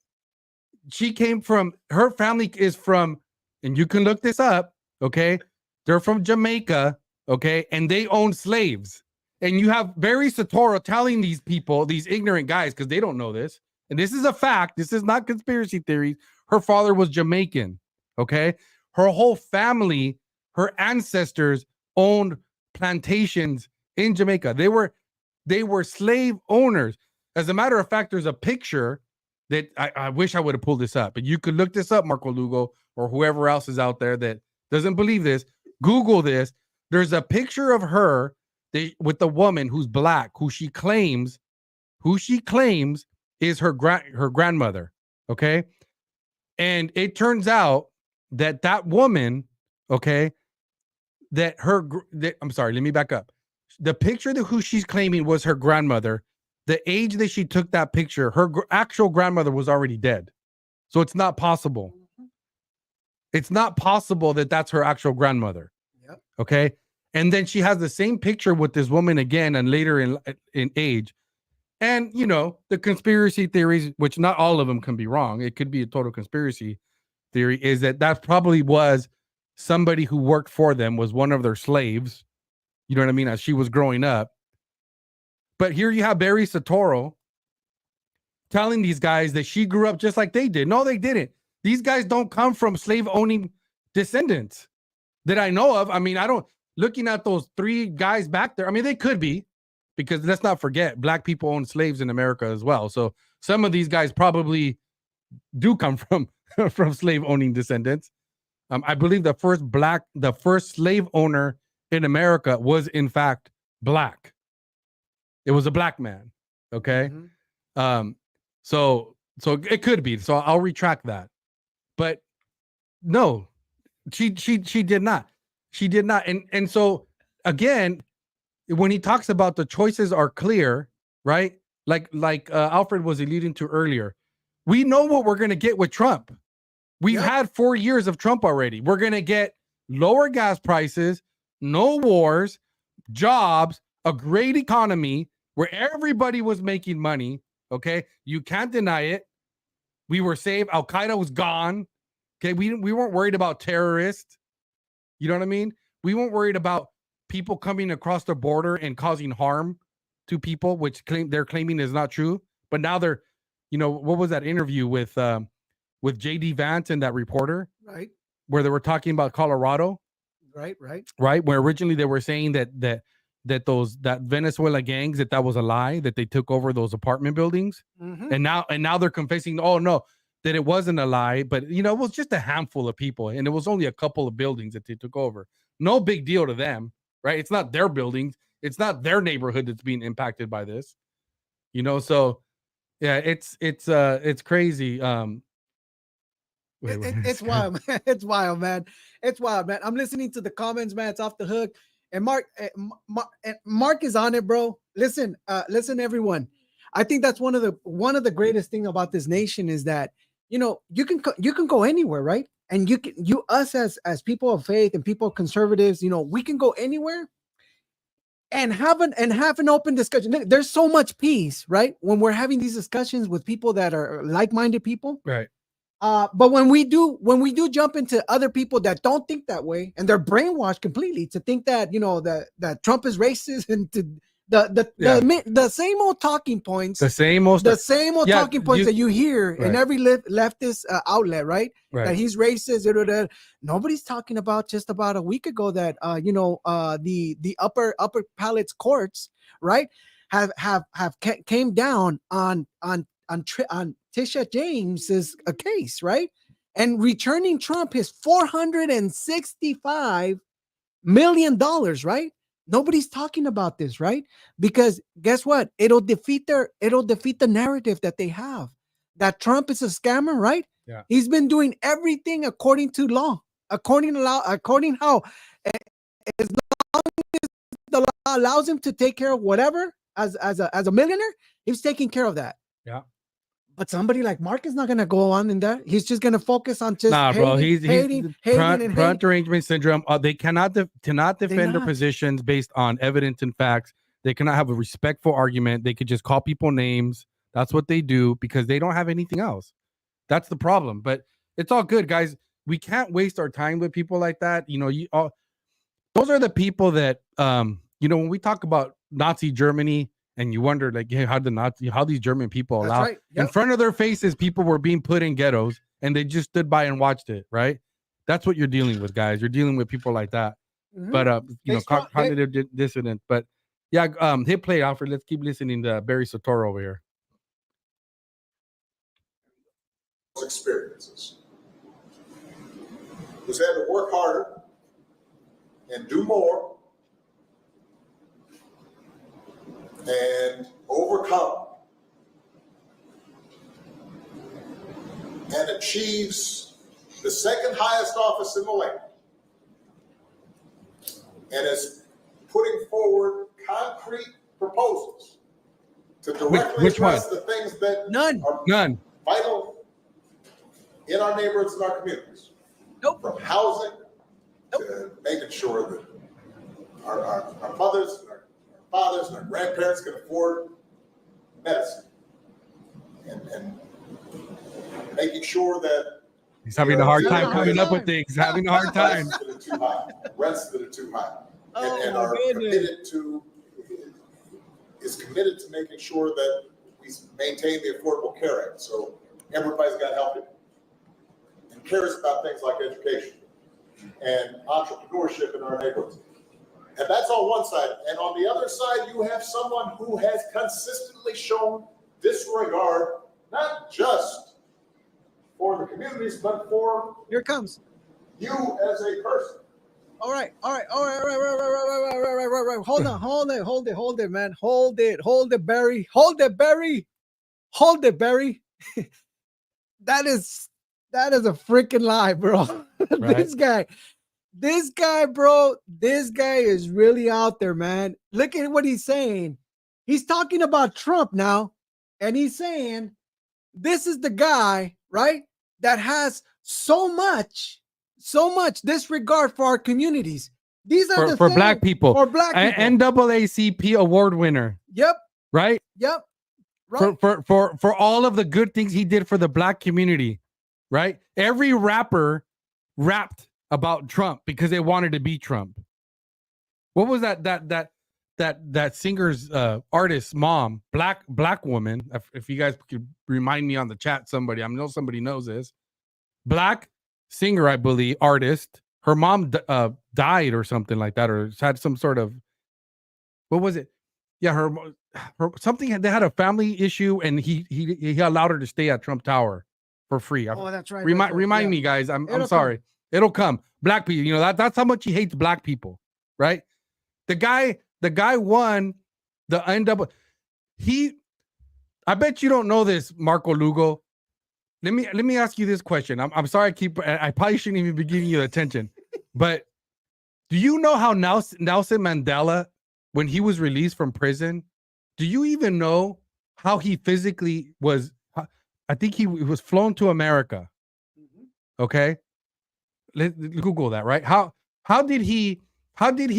she came from. Her family is from, and you can look this up. Okay, they're from Jamaica. Okay, and they own slaves. And you have Barry Soetoro telling these people, these ignorant guys, because they don't know this, and this is a fact. This is not conspiracy theories. Her father was Jamaican. Okay, her whole family, her ancestors owned plantations in Jamaica. They were slave owners. As a matter of fact, there's a picture that I wish I would have pulled this up, but you could look this up, Marco Lugo, or whoever else is out there that doesn't believe this. Google this. There's a picture of her with the woman who's black, who she claims is her grandmother. Okay, and it turns out that woman, okay, I'm sorry, let me back up. The picture that who she's claiming was her grandmother. The age that she took that picture, her actual grandmother was already dead. So it's not possible. It's not possible that that's her actual grandmother. Yep. Okay. And then she has the same picture with this woman again and later in age. And, you know, the conspiracy theories, which not all of them can be wrong. It could be a total conspiracy theory, is that probably was somebody who worked for them, was one of their slaves. You know what I mean? As she was growing up. But here you have Barry Soetoro telling these guys that she grew up just like they did. No, they didn't. These guys don't come from slave-owning descendants that I know of. I mean, looking at those three guys back there, I mean, they could be, because let's not forget, black people own slaves in America as well. So some of these guys probably do come from slave-owning descendants. I believe the first slave owner in America was in fact black. It was a black man. Okay. Mm-hmm. So it could be. So I'll retract that. But no, she did not. She did not. And so again, when he talks about the choices are clear, right? Like Alfred was alluding to earlier, we know what we're going to get with Trump. We've had 4 years of Trump already. We're going to get lower gas prices, no wars, jobs, a great economy where everybody was making money. Okay. You can't deny it. We were safe. Al-Qaeda was gone. Okay. We weren't worried about terrorists. You know what I mean? We weren't worried about people coming across the border and causing harm to people, which they're claiming is not true. But now they're, you know, what was that interview with JD Vance and that reporter? Right. Where they were talking about Colorado. Right. Where originally they were saying that Venezuela gangs, that was a lie, that they took over those apartment buildings. Mm-hmm. And now they're confessing, oh no, that it wasn't a lie, but you know, it was just a handful of people and it was only a couple of buildings that they took over. No big deal to them, right? It's not their buildings, it's not their neighborhood that's being impacted by this. You know, so yeah, it's crazy. It's wild, man. It's wild, man. It's wild, man. I'm listening to the comments, man. It's off the hook. And Mark is on it, bro. Listen, everyone. I think that's one of the greatest thing about this nation is that, you know, you can go anywhere, right? And us as people of faith and people conservatives, you know, we can go anywhere and have an open discussion. There's so much peace, right? When we're having these discussions with people that are like-minded people, right? But when we do jump into other people that don't think that way and they're brainwashed completely to think that, you know, that Trump is racist and The same old talking points. The same old talking points that you hear in right. every leftist outlet, right? Right. That he's racist. Nobody's talking about just about a week ago that the upper palace courts, right, have came down on Tisha James's case, right, and returning Trump his $465 million, right? Nobody's talking about this, right? Because guess what? It'll defeat the narrative that they have that Trump is a scammer, right? Yeah. He's been doing everything according to law, according how as long as the law allows him to take care of whatever as a millionaire, he's taking care of that. Yeah. But somebody like Mark is not going to go on in that. He's just going to focus on just bro. He's hating. front arrangement syndrome. They cannot defend their positions based on evidence and facts. They cannot have a respectful argument. They could just call people names. That's what they do because they don't have anything else. That's the problem. But it's all good, guys. We can't waste our time with people like that. Those are the people that when we talk about Nazi Germany. And you wonder, like, hey, how these German people allow in front of their faces, people were being put in ghettos, and they just stood by and watched it, right? That's what you're dealing with, guys. You're dealing with people like that. Mm-hmm. But cognitive dissonance. But yeah, hit play, Alfred. Let's keep listening to Barry Soetoro over here. Experiences. Who's had to work harder and do more and overcome and achieves the second highest office in the land and is putting forward concrete proposals to directly address the things that are vital in our neighborhoods and our communities. From housing to making sure that our mothers and our fathers and our grandparents can afford medicine, and making sure that he's having a hard time coming up with things. He's having a hard time. Rents that are too high, and are committed to making sure that we maintain the Affordable Care Act, so everybody's got help and cares about things like education and entrepreneurship in our neighborhoods. And that's on one side. And on the other side, you have someone who has consistently shown disregard, not just for the communities, but for here comes you as a person. All right. Hold it, man. Hold it, Barry. That is a freaking lie, bro. Right. This guy, bro, this guy is really out there, man. Look at what he's saying. He's talking about Trump now, and he's saying this is the guy, right, that has so much disregard for our communities. These are for black people. For black people. NAACP award winner. Yep. Right? Yep. Right. For all of the good things he did for the black community, right? Every rapper rapped about Trump because they wanted to be Trump. What was that singer's artist's mom, black woman? If you guys could remind me on the chat, somebody, I know somebody knows this. Black singer, I believe, artist. Her mom died or something like that, or had some sort of, what was it? Yeah, her something. They had a family issue, and he allowed her to stay at Trump Tower for free. Oh, that's right. Remind me, guys. I'm sorry. It'll come. Black people, that's how much he hates black people, right? The guy won the NAACP. I bet you don't know this, Marco Lugo. Let me ask you this question. I'm sorry. I probably shouldn't even be giving you attention, but do you know how Nelson Mandela, when he was released from prison, do you even know how he physically was? I think he was flown to America. Okay. Let's Google that, right? How did he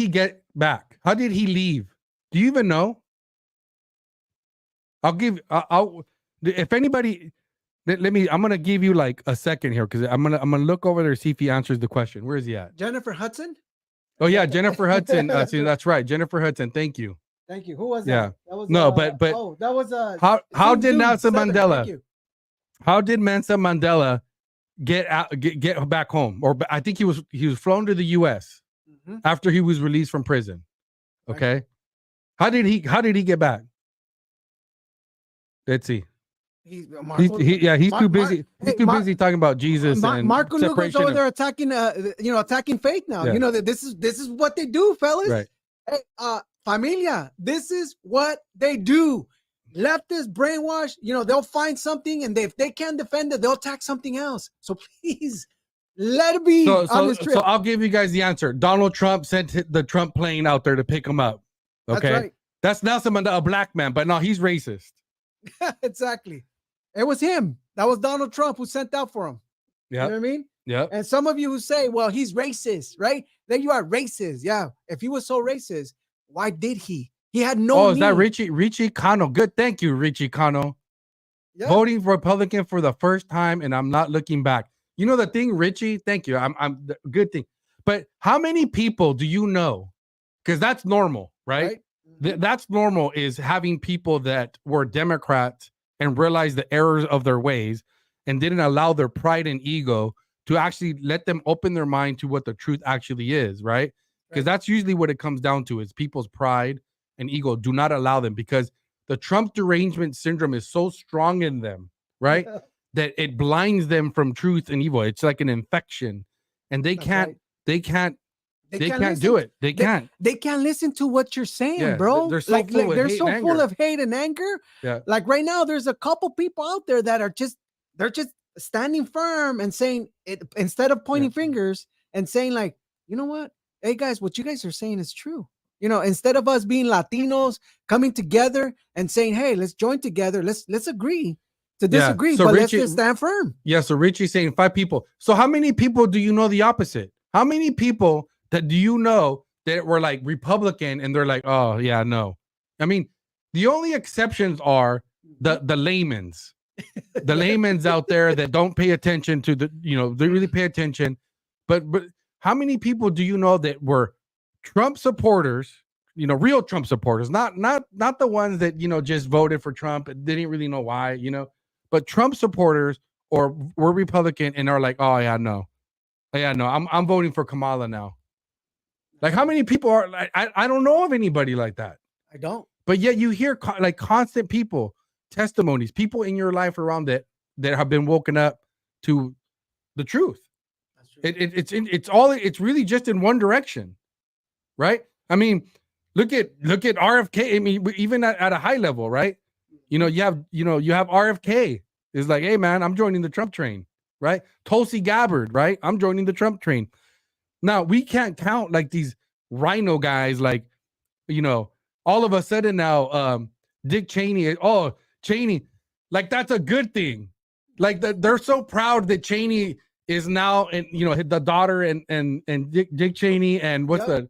get back? How did he leave? Do you even know? If anybody, I'm gonna give you like a second here because I'm gonna look over there, see if he answers the question. Where is he at? Jennifer Hudson? Oh yeah, Jennifer Hudson. See, that's right. Jennifer Hudson. Thank you. Thank you. Who was Yeah. that? That was, No, but oh, that was how did Zoom Nelson 7. Mandela? Thank you. How did Nelson Mandela get back home? Or I think he was flown to the U.S. After he was released from prison. Okay, right. How did he get back? Let's see. He's too busy. He's too busy talking about Jesus and Marco Lugo's over there attacking faith now. Yeah. You know that this is what they do, fellas. Right. Hey, familia, this is what they do. Leftist brainwash, they'll find something, and if they can't defend it, they'll attack something else. So please let it be on this trip. So I'll give you guys the answer. Donald Trump sent the Trump plane out there to pick him up. Okay, that's right. That's Nelson Mandela, a black man, but no, he's racist. Exactly. It was him. That was Donald Trump who sent out for him. Yeah. You know what I mean? Yeah. And some of you who say, well, he's racist, right? Then you are racist. Yeah. If he was so racist, why did he? He had no need. Is that Richie Cano? Good. Thank you, Richie Cano. Yeah. Voting for Republican for the first time, and I'm not looking back. You know the thing, Richie? Thank you. I'm good thing. But how many people do you know? Because that's normal, right? That's normal, is having people that were Democrats and realized the errors of their ways and didn't allow their pride and ego to actually let them open their mind to what the truth actually is, right? Because that's usually what it comes down to, is people's pride and ego do not allow them, because the Trump derangement syndrome is so strong in them, right? That it blinds them from truth and evil. It's like an infection, and they can't do it. They can't. They can't listen to what you're saying, bro. They're so full of hate and anger. Yeah. Like right now, there's a couple people out there that are just standing firm and saying it, instead of pointing fingers and saying, like, you know what? Hey guys, what you guys are saying is true. Instead of us being Latinos coming together and saying, hey, let's join together. Let's agree to disagree, so but Richie, let's just stand firm. Yeah. So Richie's saying 5 people. So how many people do you know the opposite? How many people that do you know that were like Republican and they're like, oh yeah, no. I mean, the only exceptions are the layman's, the layman's out there that don't pay attention to they really pay attention. But how many people do you know that were Trump supporters, real Trump supporters, not the ones that, just voted for Trump and didn't really know why, but Trump supporters or were Republican and are like, oh yeah, no. I'm voting for Kamala now. Like, how many people are like, I don't know of anybody like that. I don't. But yet you hear like constant testimonies, people in your life around that have been woken up to the truth. It's really just in one direction, right? I mean, look at RFK. I mean, even at a high level, right? You have RFK is like, hey man, I'm joining the Trump train, right? Tulsi Gabbard, right? I'm joining the Trump train. Now we can't count like these rhino guys, like, all of a sudden now, Dick Cheney. Oh, Cheney, like that's a good thing. Like they're so proud that Cheney is now, and the daughter and Dick Cheney, and what's the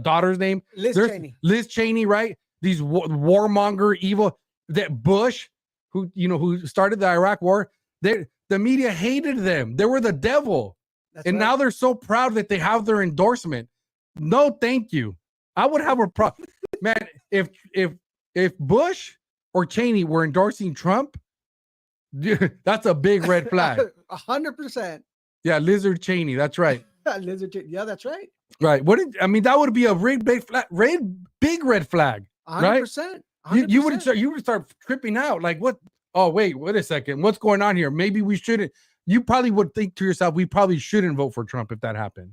daughter's name? Liz Cheney, right? These warmonger evil, that Bush, who started the Iraq war, the media hated them. They were the devil. Now they're so proud that they have their endorsement. No, thank you. I would have a problem, man. If Bush or Cheney were endorsing Trump, that's a big red flag. 100%. Yeah, Lizard Cheney. That's right. Lizard Cheney. Yeah, that's right. Right. That would be a big red flag. 100%. Right? You would start tripping out. Like, what? Oh, wait a second. What's going on here? Maybe we shouldn't. You probably would think to yourself, we probably shouldn't vote for Trump if that happened.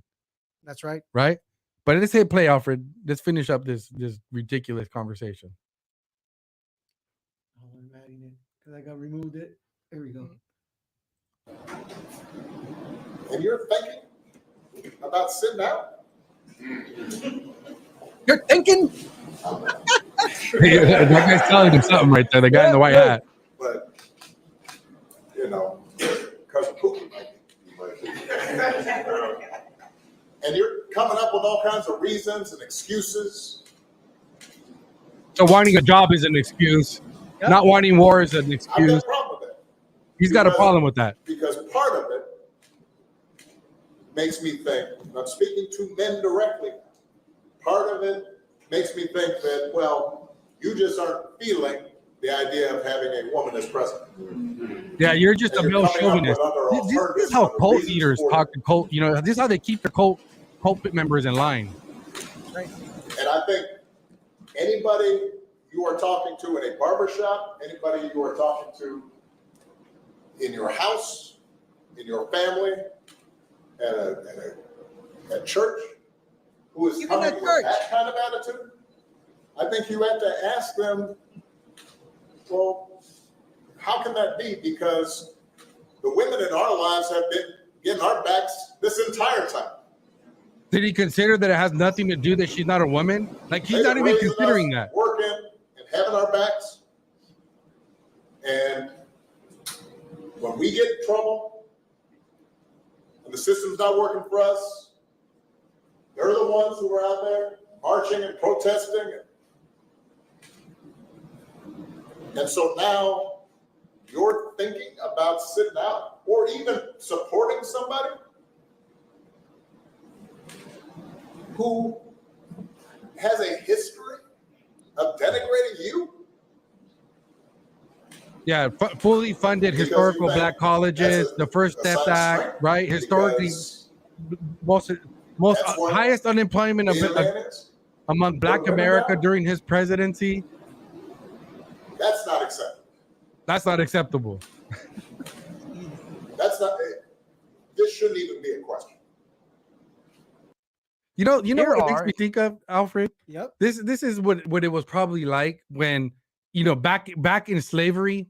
That's right. Right. But let's hit play, Alfred. Let's finish up this ridiculous conversation. I'm adding it because I got removed it. There we go. And you're thinking about sitting out? You're thinking? That guy's telling him something right there. The guy in the white hat. But, because of Pookie, and you're coming up with all kinds of reasons and excuses. So wanting a job is an excuse. Yep. Not wanting war is an excuse. I've got a problem with that. He's got a problem with that. Because part of it makes me think, and I'm speaking to men directly, part of it makes me think that, well, you just aren't feeling the idea of having a woman as president. Yeah, you're just And a you're male coming up with chauvinist. other This is alternatives, how other cult reasons leaders for talk it. to cult. You know, this is how they keep their cult members in line. And I think anybody you are talking to in a barbershop, anybody you are talking to in your house, in your family, at church, who is coming with that kind of attitude, I think you have to ask them, well, how can that be? Because the women in our lives have been getting our backs this entire time. Did he consider that it has nothing to do that she's not a woman? Like, he's They've not been even raising considering us, that. working and having our backs. And when we get in trouble and the system's not working for us, they're the ones who are out there marching and protesting. And so now you're thinking about sitting out or even supporting somebody who has a history of denigrating you. Yeah, fully funded Because historical you think black colleges, that's the First a sign Step of Act, strength, right? Historically, because most that's what highest unemployment being a man is. among Black women America now? during his presidency. That's not acceptable. That's not acceptable. That's not. This shouldn't even be a question. You know Here what it makes are- me think of, Alfred? Yep. This is what it was probably like when, you know, back in slavery,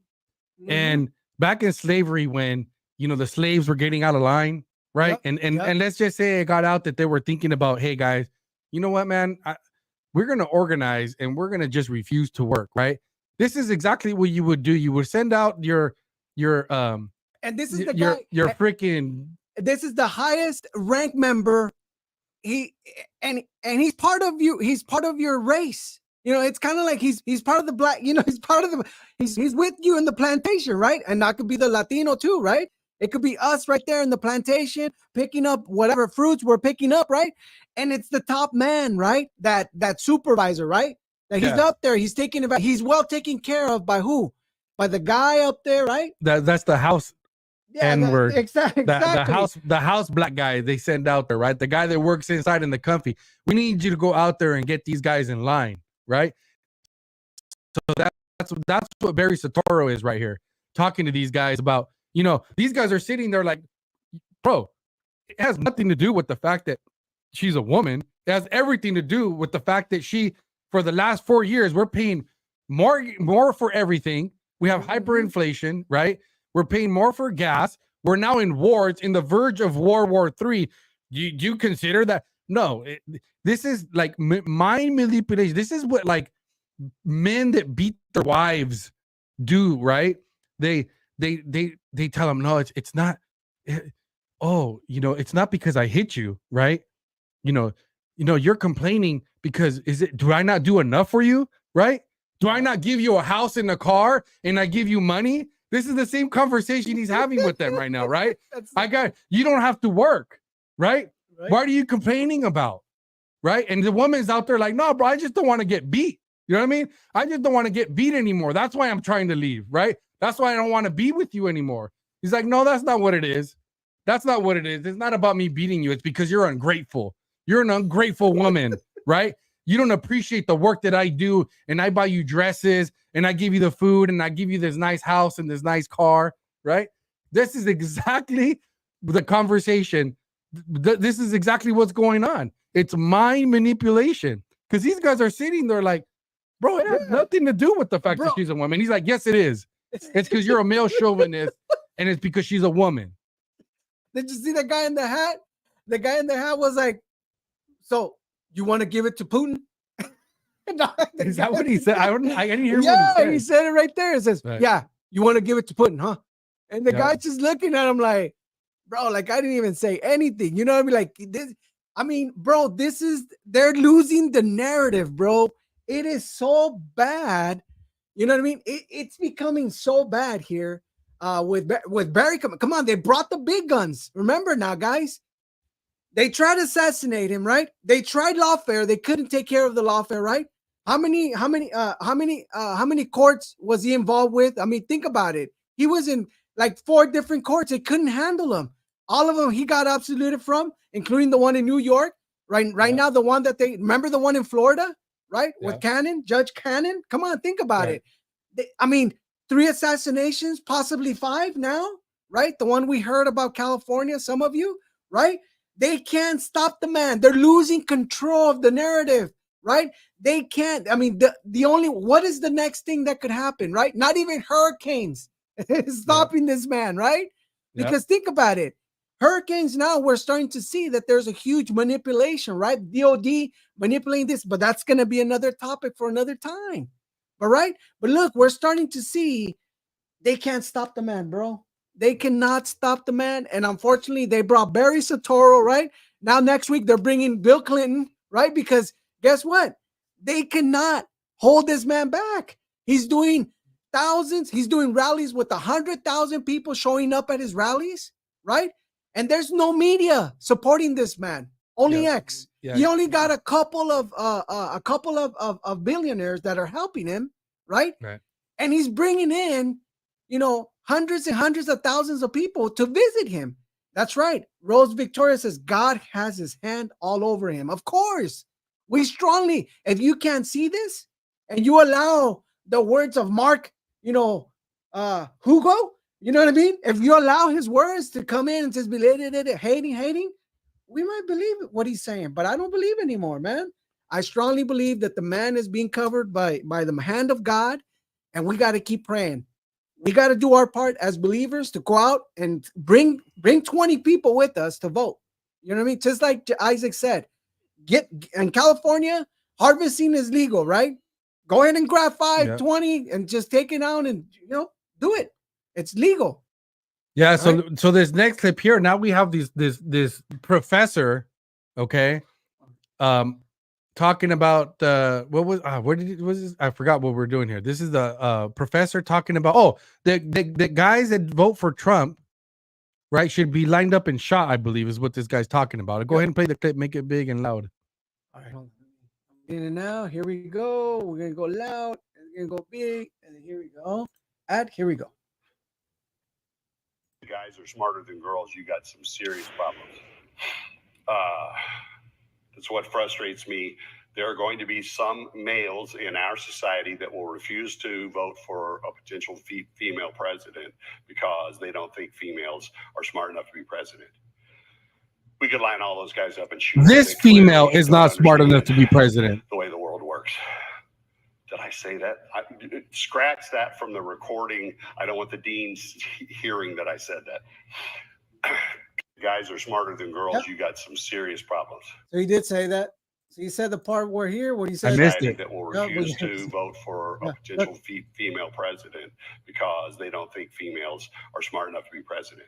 and back in slavery when, you know, the slaves were getting out of line, right? Yep, And let's just say it got out that they were thinking about, hey guys, you know what, man, we're gonna organize and we're gonna just refuse to work, right? This is exactly what you would do. You would send out your And this is the your guy. your freaking This is the highest rank member. And he's part of you. He's part of your race. You know, it's kind of like he's part of the black. You know, he's part of the. He's with you in the plantation, right? And that could be the Latino too, right? It could be us right there in the plantation picking up whatever fruits we're picking up, right? And it's the top man, right? That supervisor, right? That he's up there. He's taking about. He's well taken care of by who? By the guy up there, right? that's the house N-word. Exactly. The house black guy they send out there, right? The guy that works inside in the comfy. We need you to go out there and get these guys in line, right? So that's what Barry Soetoro is right here, talking to these guys about, you know, these guys are sitting there like, bro, it has nothing to do with the fact that she's a woman. It has everything to do with the fact that for the last 4 years, we're paying more for everything. We have hyperinflation, right? We're paying more for gas. We're now in wars, in the verge of World War III. Do you consider that? No, this is like mind manipulation. This is what like men that beat their wives do, right? They tell them, no, it's not. Oh, you know, it's not because I hit you, right? You know, you're complaining because do I not do enough for you, right? Do I not give you a house and a car and I give you money? This is the same conversation he's having with them right now, right? You don't have to work, right? What are you complaining about, right? And the woman's out there like, no, bro, I just don't want to get beat. You know what I mean? I just don't want to get beat anymore. That's why I'm trying to leave, right? That's why I don't want to be with you anymore. He's like, no, that's not what it is. That's not what it is. It's not about me beating you. It's because you're ungrateful. You're an ungrateful woman, right? You don't appreciate the work that I do, and I buy you dresses, and I give you the food, and I give you this nice house and this nice car, right? This is exactly the conversation. This is exactly what's going on. It's mind manipulation because these guys are sitting there like, bro, it has nothing to do with the fact that she's a woman. He's like, yes, it is. It's because you're a male chauvinist, and it's because she's a woman. Did you see the guy in the hat? The guy in the hat was like, so you want to give it to Putin? Is that what he said? I didn't hear what Yeah, he said. he said it right there. It says, Right. yeah, you want to give it to Putin, huh? And the Yeah. guy's just looking at him like, bro, like I didn't even say anything. You know what I mean? Like this, bro, they're losing the narrative, bro. It is so bad. You know what I mean? It's becoming so bad here with Barry. Come on, they brought the big guns. Remember now, guys. They tried to assassinate him, right? They tried lawfare. They couldn't take care of the lawfare, right? How many courts was he involved with? I mean, think about it. He was in like 4 different courts. They couldn't handle him. All of them he got absoluted from, including the one in New York. Right now, the one that they remember, the one in Florida, right? With Cannon, Judge Cannon. Come on, think about it. I mean, 3 assassinations, possibly 5 now, right? The one we heard about California, some of you, right? They can't stop the man. They're losing control of the narrative, right? They can't. I mean, the only, what is the next thing that could happen, right? Not even hurricanes stopping this man, right? Because think about it. Hurricanes now, we're starting to see that there's a huge manipulation, right? DOD manipulating this, but that's going to be another topic for another time. All right. But look, we're starting to see they can't stop the man, bro. They cannot stop the man. And unfortunately, they brought Barry Soetoro, right? Now, next week, they're bringing Bill Clinton, right? Because guess what? They cannot hold this man back. He's doing thousands. He's doing rallies with 100,000 people showing up at his rallies, right? And there's no media supporting this man. Only X. He only got a couple of billionaires that are helping him, right? And he's bringing in, hundreds and hundreds of thousands of people to visit him. That's right. Rose Victoria says God has his hand all over him. Of course, we strongly. If you can't see this, and you allow the words of Mark, Hugo. You know what I mean? If you allow his words to come in and just be hating, we might believe what he's saying, but I don't believe anymore, man. I strongly believe that the man is being covered by the hand of God, and we got to keep praying. We got to do our part as believers to go out and bring 20 people with us to vote. You know what I mean? Just like Isaac said, in California, harvesting is legal, right? Go ahead and grab 20 and just take it out and, do it. It's legal. Yeah. So this next clip here, now we have this professor, okay, talking about I forgot what we're doing here. This is the professor talking about the guys that vote for Trump, right, should be lined up and shot, I believe is what this guy's talking about. Go ahead and play the clip, make it big and loud. All right, hold on. In and now, here we go. We're gonna go loud, and we're gonna go big, and then here we go. Here we go. Guys are smarter than girls. You got some serious problems. That's what frustrates me. There are going to be some males in our society that will refuse to vote for a potential female president because they don't think females are smart enough to be president. We could line all those guys up and shoot. This female is not smart enough to be president. The way the world works. Did I say that? Scratch that from the recording. I don't want the deans hearing that I said that. Guys are smarter than girls. Yep. You got some serious problems. So he did say that. So he said the part where here, what he said. I missed it. That will refuse to vote for a potential female president because they don't think females are smart enough to be president.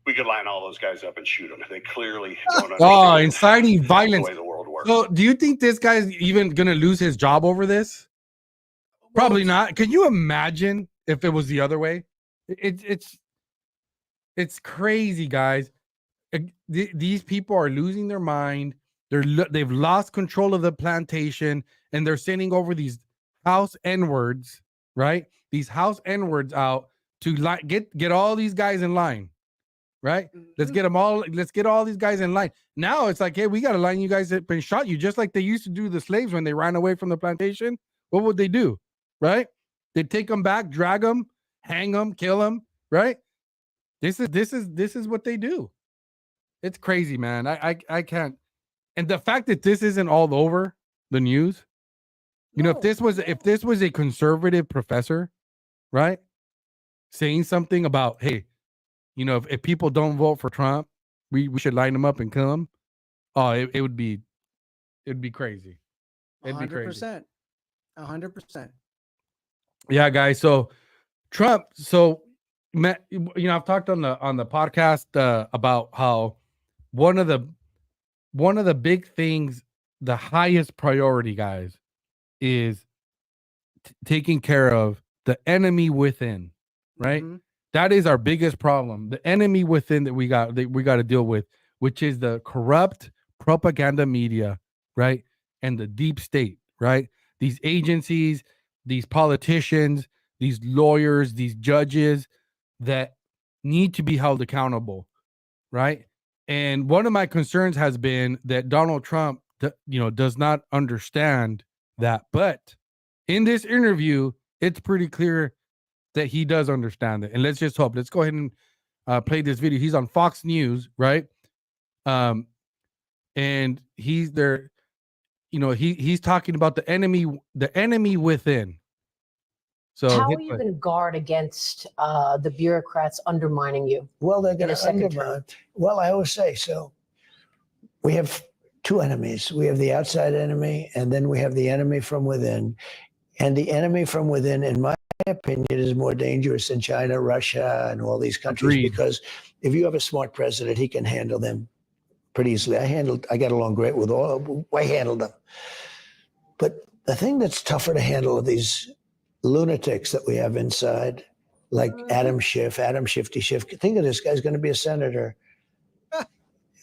We could line all those guys up and shoot them. They clearly don't understand. Inciting violence. The way the world works. So, do you think this guy's even gonna lose his job over this? Probably not. Can you imagine if it was the other way? It's crazy, guys. These people are losing their mind. They've lost control of the plantation, and they're sending over these house N-words, right? These house N-words out to get all these guys in line. Right? Let's get them all. Let's get all these guys in line. Now it's like, hey, we got to line you guys up and shot you, just like they used to do the slaves when they ran away from the plantation. What would they do? Right? They'd take them back, drag them, hang them, kill them. Right? This is what they do. It's crazy, man. I can't. And the fact that this isn't all over the news, if this was a conservative professor, right, saying something about, hey, if people don't vote for Trump, we should line them up and kill them. Oh, it would be crazy. It'd be crazy. 100%. Yeah, guys. So Trump. So I've talked on the podcast about how one of the big things, the highest priority, guys, is taking care of the enemy within, right? Mm-hmm. That is our biggest problem. The enemy within that we got to deal with. which is the corrupt propaganda media, right? And the deep state, right? These agencies, these politicians, these lawyers, these judges that need to be held accountable, right? And one of my concerns has been that Donald Trump, does not understand that. But in this interview, it's pretty clear that he does understand it. And let's just hope. Let's go ahead and play this video. He's on Fox News, right? And he's there. He's talking about the enemy within. So how are you going to guard against the bureaucrats undermining you? Well, they're going to undermine. Well, I always say so. We have two enemies. We have the outside enemy, and then we have the enemy from within. And the enemy from within, in my opinion, is more dangerous than China, Russia, and all these countries. Agreed. Because if you have a smart president, he can handle them pretty easily. I got along great with all. I handled them. But the thing that's tougher to handle are these lunatics that we have inside, like Adam Schiff, Shifty Schiff. Think of this guy's going to be a senator.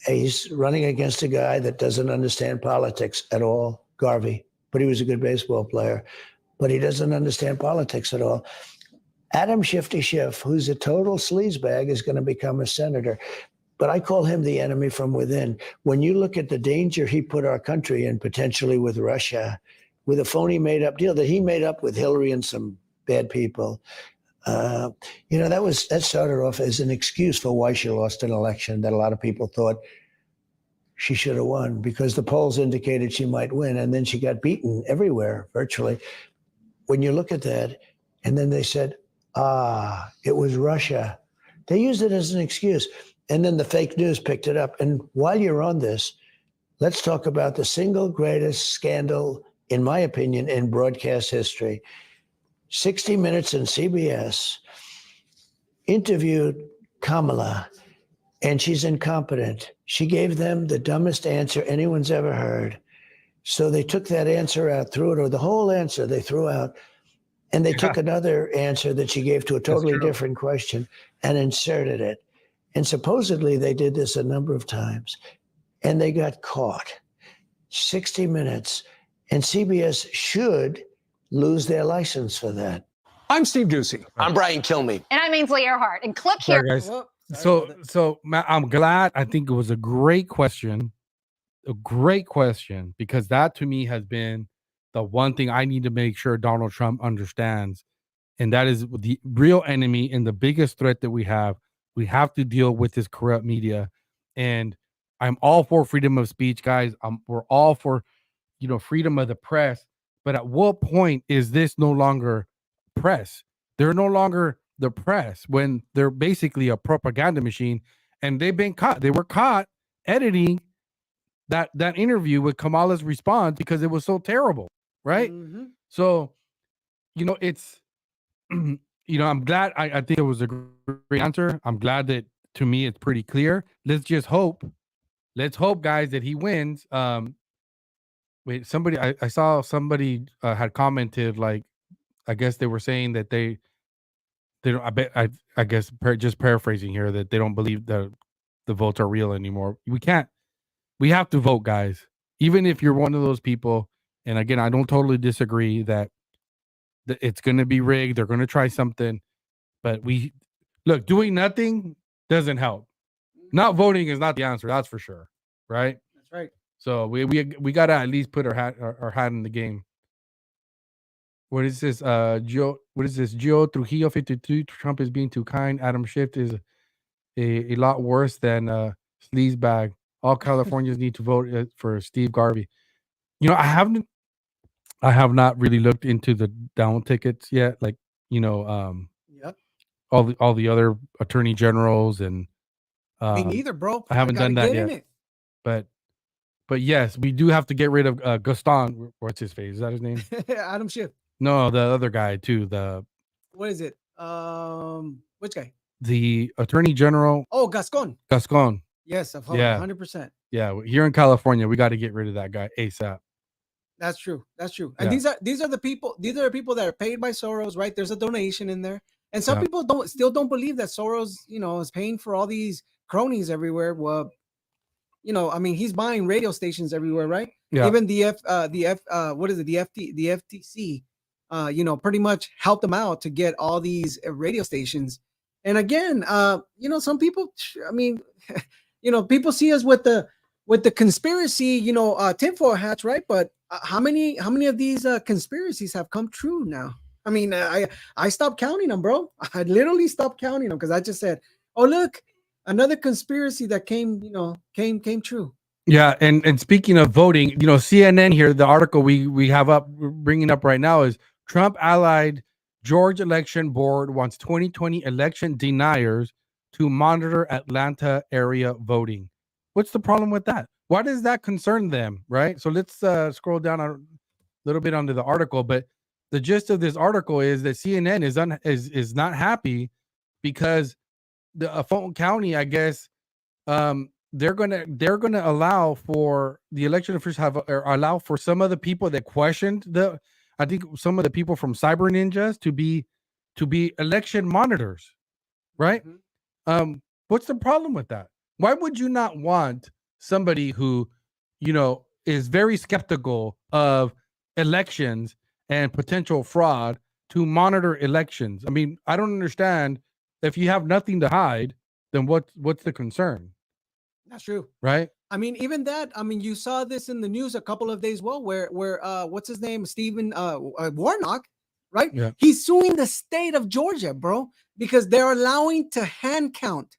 He's running against a guy that doesn't understand politics at all, Garvey, but he was a good baseball player. But he doesn't understand politics at all. Adam Shifty Schiff, who's a total sleazebag, is going to become a senator. But I call him the enemy from within. When you look at the danger he put our country in, potentially with Russia, with a phony made-up deal that he made up with Hillary and some bad people, that started off as an excuse for why she lost an election that a lot of people thought she should have won, because the polls indicated she might win, and then she got beaten everywhere, virtually. When you look at that, and then they said, it was Russia. They used it as an excuse. And then the fake news picked it up. And while you're on this, let's talk about the single greatest scandal, in my opinion, in broadcast history. 60 Minutes and CBS interviewed Kamala, and she's incompetent. She gave them the dumbest answer anyone's ever heard. So they took that answer out, threw it, or the whole answer they threw out, and they took another answer that she gave to a totally different question and inserted it. And supposedly they did this a number of times, and they got caught. 60 Minutes, and CBS should lose their license for that. I'm Steve Ducey. I'm Brian Kilmeade. And I'm Ainsley Earhart. And click here. Guys. So Matt, I'm glad. I think it was a great question. Because that to me has been the one thing I need to make sure Donald Trump understands. And that is the real enemy and the biggest threat that we have. We have to deal with this corrupt media. And I'm all for freedom of speech, guys. We're all for, freedom of the press. But at what point is this no longer press? They're no longer the press when they're basically a propaganda machine, and they've been caught. They were caught editing that interview with Kamala's response because it was so terrible, right? Mm-hmm. So, it's, I'm glad. I think it was a great answer. I'm glad that, to me, it's pretty clear. Let's hope, guys, that he wins. Wait, somebody, I saw somebody had commented, like, I guess they were saying that they don't, I guess just paraphrasing here, that they don't believe the votes are real anymore. We have to vote, guys. Even if you're one of those people, and again, I don't totally disagree that it's going to be rigged. They're going to try something, but doing nothing doesn't help. Not voting is not the answer. That's for sure. Right. That's right. So we got to at least put our hat in the game. What is this? Gio Trujillo 52. Trump is being too kind. Adam Schiff is a lot worse than sleazebag. All Californians need to vote for Steve Garvey. I have not really looked into the down tickets yet. Like, yep. all the other attorney generals and me neither, bro. I haven't done that yet. But yes, we do have to get rid of Gaston. What's his face? Is that his name? Adam Schiff. No, the other guy too. What is it? Which guy? The attorney general. Oh, Gascon. Yes, 100%. Yeah, here in California, we got to get rid of that guy ASAP. That's true. And these are the people. These are the people that are paid by Soros, right? There's a donation in there, and some people still don't believe that Soros, is paying for all these cronies everywhere. Well, you know, I mean, he's buying radio stations everywhere, right? Yeah. Even the FTC, you know, pretty much helped him out to get all these radio stations. And again, you know, some people, I mean, you know, people see us with the conspiracy, you know, tinfoil hats, right? But how many of these conspiracies have come true now? I mean, I stopped counting them, bro. I literally stopped counting them because I just said, oh, look, another conspiracy that came true. Yeah, and speaking of voting, you know, CNN here, the article we have up bringing up right now is Trump allied Georgia election board wants 2020 election deniers to monitor Atlanta area voting. What's the problem with that? Why does that concern them, right? So let's scroll down a little bit onto the article, but the gist of this article is that CNN is not happy because the Fulton County, I guess, they're gonna allow for the election officials allow for some of the people that questioned I think some of the people from Cyber Ninjas to be election monitors, right? What's the problem with that? Why would you not want somebody who, you know, is very skeptical of elections and potential fraud to monitor elections? I mean, I don't understand. If you have nothing to hide, then what's the concern? That's true. Right? I mean, even that, I mean, you saw this in the news a couple of days ago where what's his name? Stephen Warnock, right? Yeah. He's suing the state of Georgia, bro, because they're allowing to hand count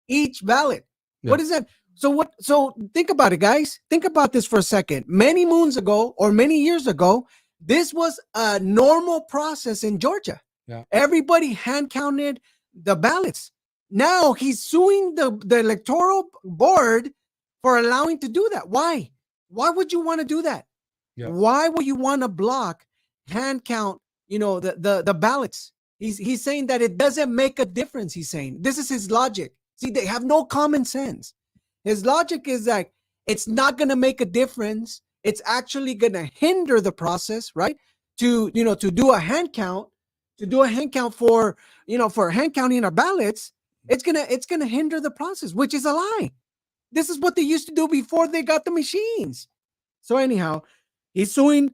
each ballot. Yeah. What is that? So think about it, guys. Think about this for a second. Many moons ago or many years ago, this was a normal process in Georgia. Yeah. Everybody hand counted the ballots. Now he's suing the electoral board for allowing to do that. Why? Why would you want to do that? Yeah. Why would you want to block hand count, you know, the ballots? He's saying that it doesn't make a difference. He's saying this is his logic. See, they have no common sense. His logic is that it's not going to make a difference. It's actually going to hinder the process, right? To do a hand count, for, you know, for hand counting our ballots, it's gonna hinder the process, which is a lie. This is what they used to do before they got the machines. So anyhow, he's suing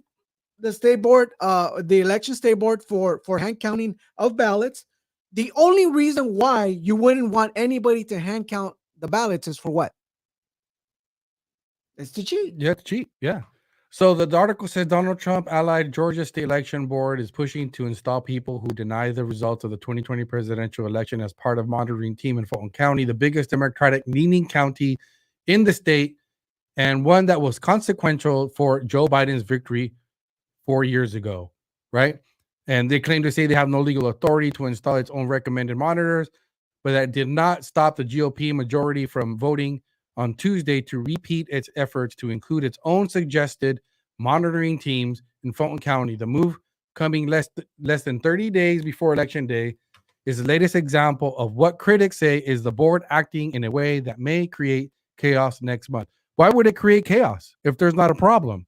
the state board, the election state board for hand counting of ballots. The only reason why you wouldn't want anybody to hand count the ballots is for what? It's to cheat. Yeah, to cheat. Yeah. So the article says Donald Trump allied Georgia State Election Board is pushing to install people who deny the results of the 2020 presidential election as part of monitoring team in Fulton County, the biggest Democratic leaning county in the state, and one that was consequential for Joe Biden's victory 4 years ago, right? And they claim to say they have no legal authority to install its own recommended monitors, but that did not stop the GOP majority from voting on Tuesday to repeat its efforts to include its own suggested monitoring teams in Fulton County. The move, coming less than 30 days before Election Day, is the latest example of what critics say is the board acting in a way that may create chaos next month. Why would it create chaos if there's not a problem?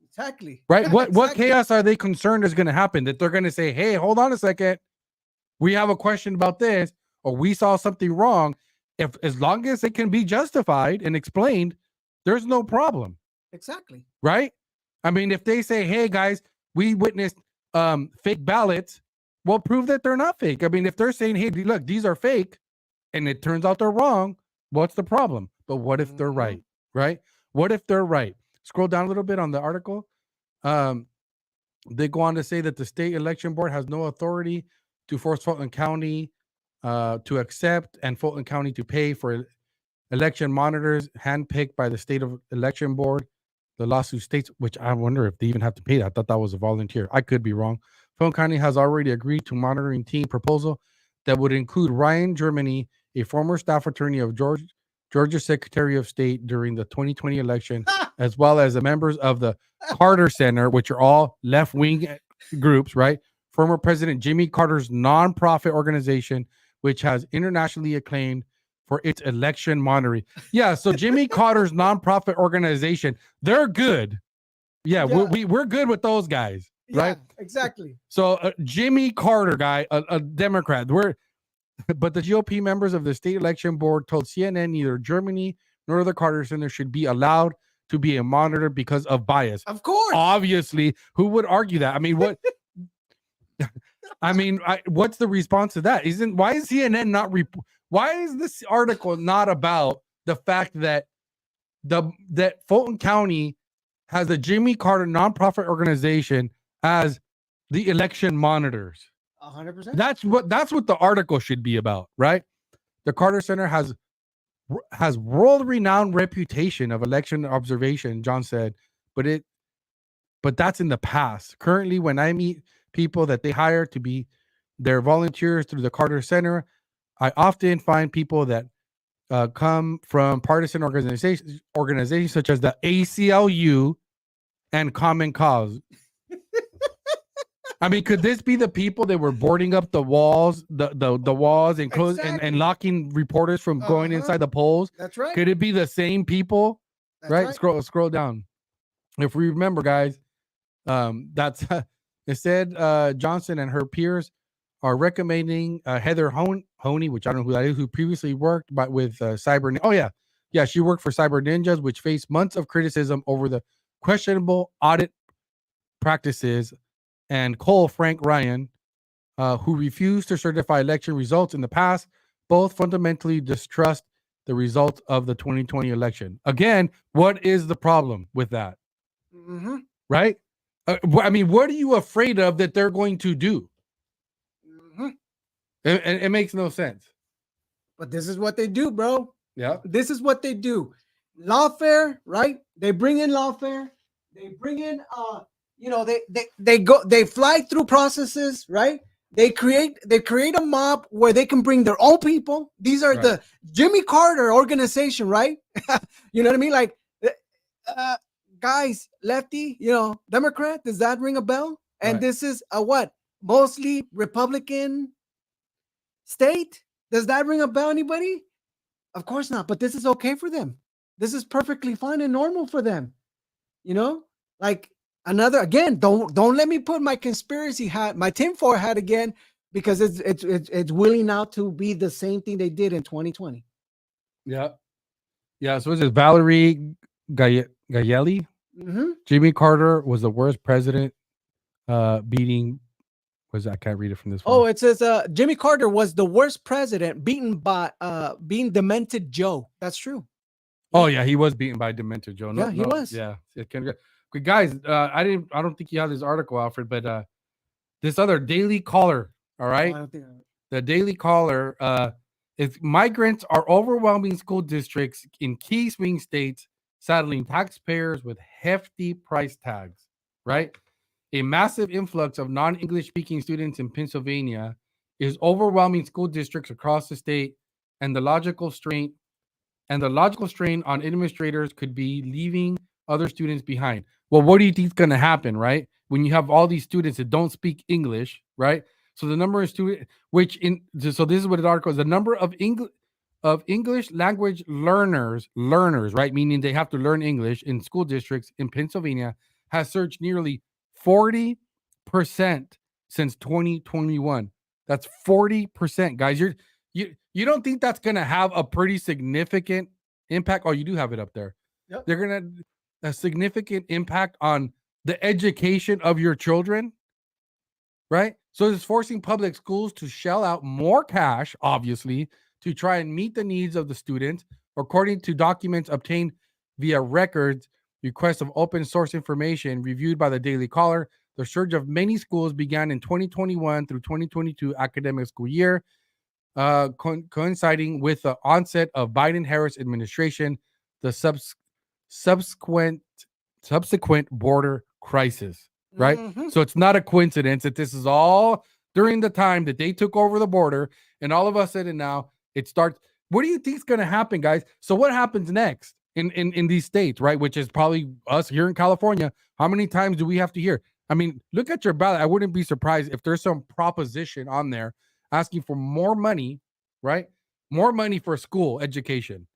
Exactly. Right? Yeah, What chaos are they concerned is going to happen? That they're going to say, hey, hold on a second. We have a question about this, or we saw something wrong. If as long as it can be justified and explained, there's no problem. Exactly. Right? I mean, if they say, hey guys, we witnessed fake ballots, well, prove that they're not fake. I mean, if they're saying, hey, look, these are fake, and it turns out they're wrong, what's the problem? But what if they're right? Right? What if they're right? Scroll down a little bit on the article. They go on to say that the state election board has no authority to force Fulton County to accept and Fulton County to pay for election monitors handpicked by the state of election board. The lawsuit states, which I wonder if they even have to pay that. I thought that was a volunteer. I could be wrong. Fulton County has already agreed to monitoring team proposal that would include Ryan Germany, a former staff attorney of Georgia Secretary of State during the 2020 election, as well as the members of the Carter Center, which are all left-wing groups, right? Former President Jimmy Carter's nonprofit organization, which has internationally acclaimed for its election monitoring. Yeah, so Jimmy Carter's nonprofit organization, they're good. Yeah. We're good with those guys, right? Exactly. So Jimmy Carter guy, a Democrat, but the GOP members of the state election board told CNN neither Germany nor the Carter Center should be allowed to be a monitor because of bias. Of course. Obviously, who would argue that? I mean, what? What's the response to that? Why is CNN not why is this article not about the fact that that Fulton County has the Jimmy Carter nonprofit organization as the election monitors? 100%. That's what the article should be about, right? The Carter Center has world-renowned reputation of election observation, John said, but that's in the past. Currently, when I meet people that they hire to be their volunteers through the Carter Center, I often find people that come from partisan organizations such as the ACLU and Common Cause. I mean, could this be the people that were boarding up the walls, the walls and and locking reporters from going inside the polls? That's right. Could it be the same people? That's right? Scroll down. If we remember, guys, that's it said Johnson and her peers are recommending Heather Honey, which I don't know who that is, who previously worked with Cyber. Oh yeah, she worked for Cyber Ninjas, which faced months of criticism over the questionable audit practices, and Cole Frank Ryan, who refused to certify election results in the past, both fundamentally distrust the results of the 2020 election. Again, what is the problem with that? Mm-hmm. Right? I mean, what are you afraid of that they're going to do? Mm-hmm. It makes no sense. But this is what they do, bro. Yeah. This is what they do. Lawfare, right? They bring in lawfare. They bring in they fly through processes, right? They create a mob where they can bring their own people. These are the Jimmy Carter organization, right? You know what I mean? Like, guys, lefty, Democrat, does that ring a bell? And this is a what? Mostly Republican state? Does that ring a bell, anybody? Of course not, but this is okay for them. This is perfectly fine and normal for them. Like, don't let me put my conspiracy hat, my tinfoil hat again, because it's willing now to be the same thing they did in 2020. Yeah. So is it Valerie Gayelli? Mm-hmm. Jimmy Carter was the worst president, beating. I can't read it from this one. Oh, it says Jimmy Carter was the worst president, beaten by Demented Joe. That's true. Oh yeah, he was beaten by Demented Joe. No, he was. Yeah, good guys. I don't think you have this article, Alfred, but this other Daily Caller. All right, the Daily Caller. Is migrants are overwhelming school districts in key swing states, saddling taxpayers with hefty price tags. Right, a massive influx of non-English speaking students in Pennsylvania is overwhelming school districts across the state, and the logical strain on administrators could be leaving other students behind. Well, what do you think is going to happen, right? When you have all these students that don't speak English, right? So the number of students, so this is what the article is: the number of English language learners, right, meaning they have to learn English in school districts in Pennsylvania, has surged nearly 40% since 2021. That's 40%, guys. You don't think that's going to have a pretty significant impact? Oh, you do have it up there. Yep. They're going to a significant impact on the education of your children, right? So it's forcing public schools to shell out more cash, obviously, to try and meet the needs of the students, according to documents obtained via records, requests of open source information reviewed by the Daily Caller. The surge of many schools began in 2021 through 2022 academic school year, coinciding with the onset of Biden-Harris administration, the subsequent border crisis, right? Mm-hmm. So it's not a coincidence that this is all during the time that they took over the border, and all of a sudden now it starts. What do you think is going to happen, guys? So what happens next in these states, right? Which is probably us here in California. How many times do we have to hear? I mean, look at your ballot. I wouldn't be surprised if there's some proposition on there asking for more money, right? More money for school education.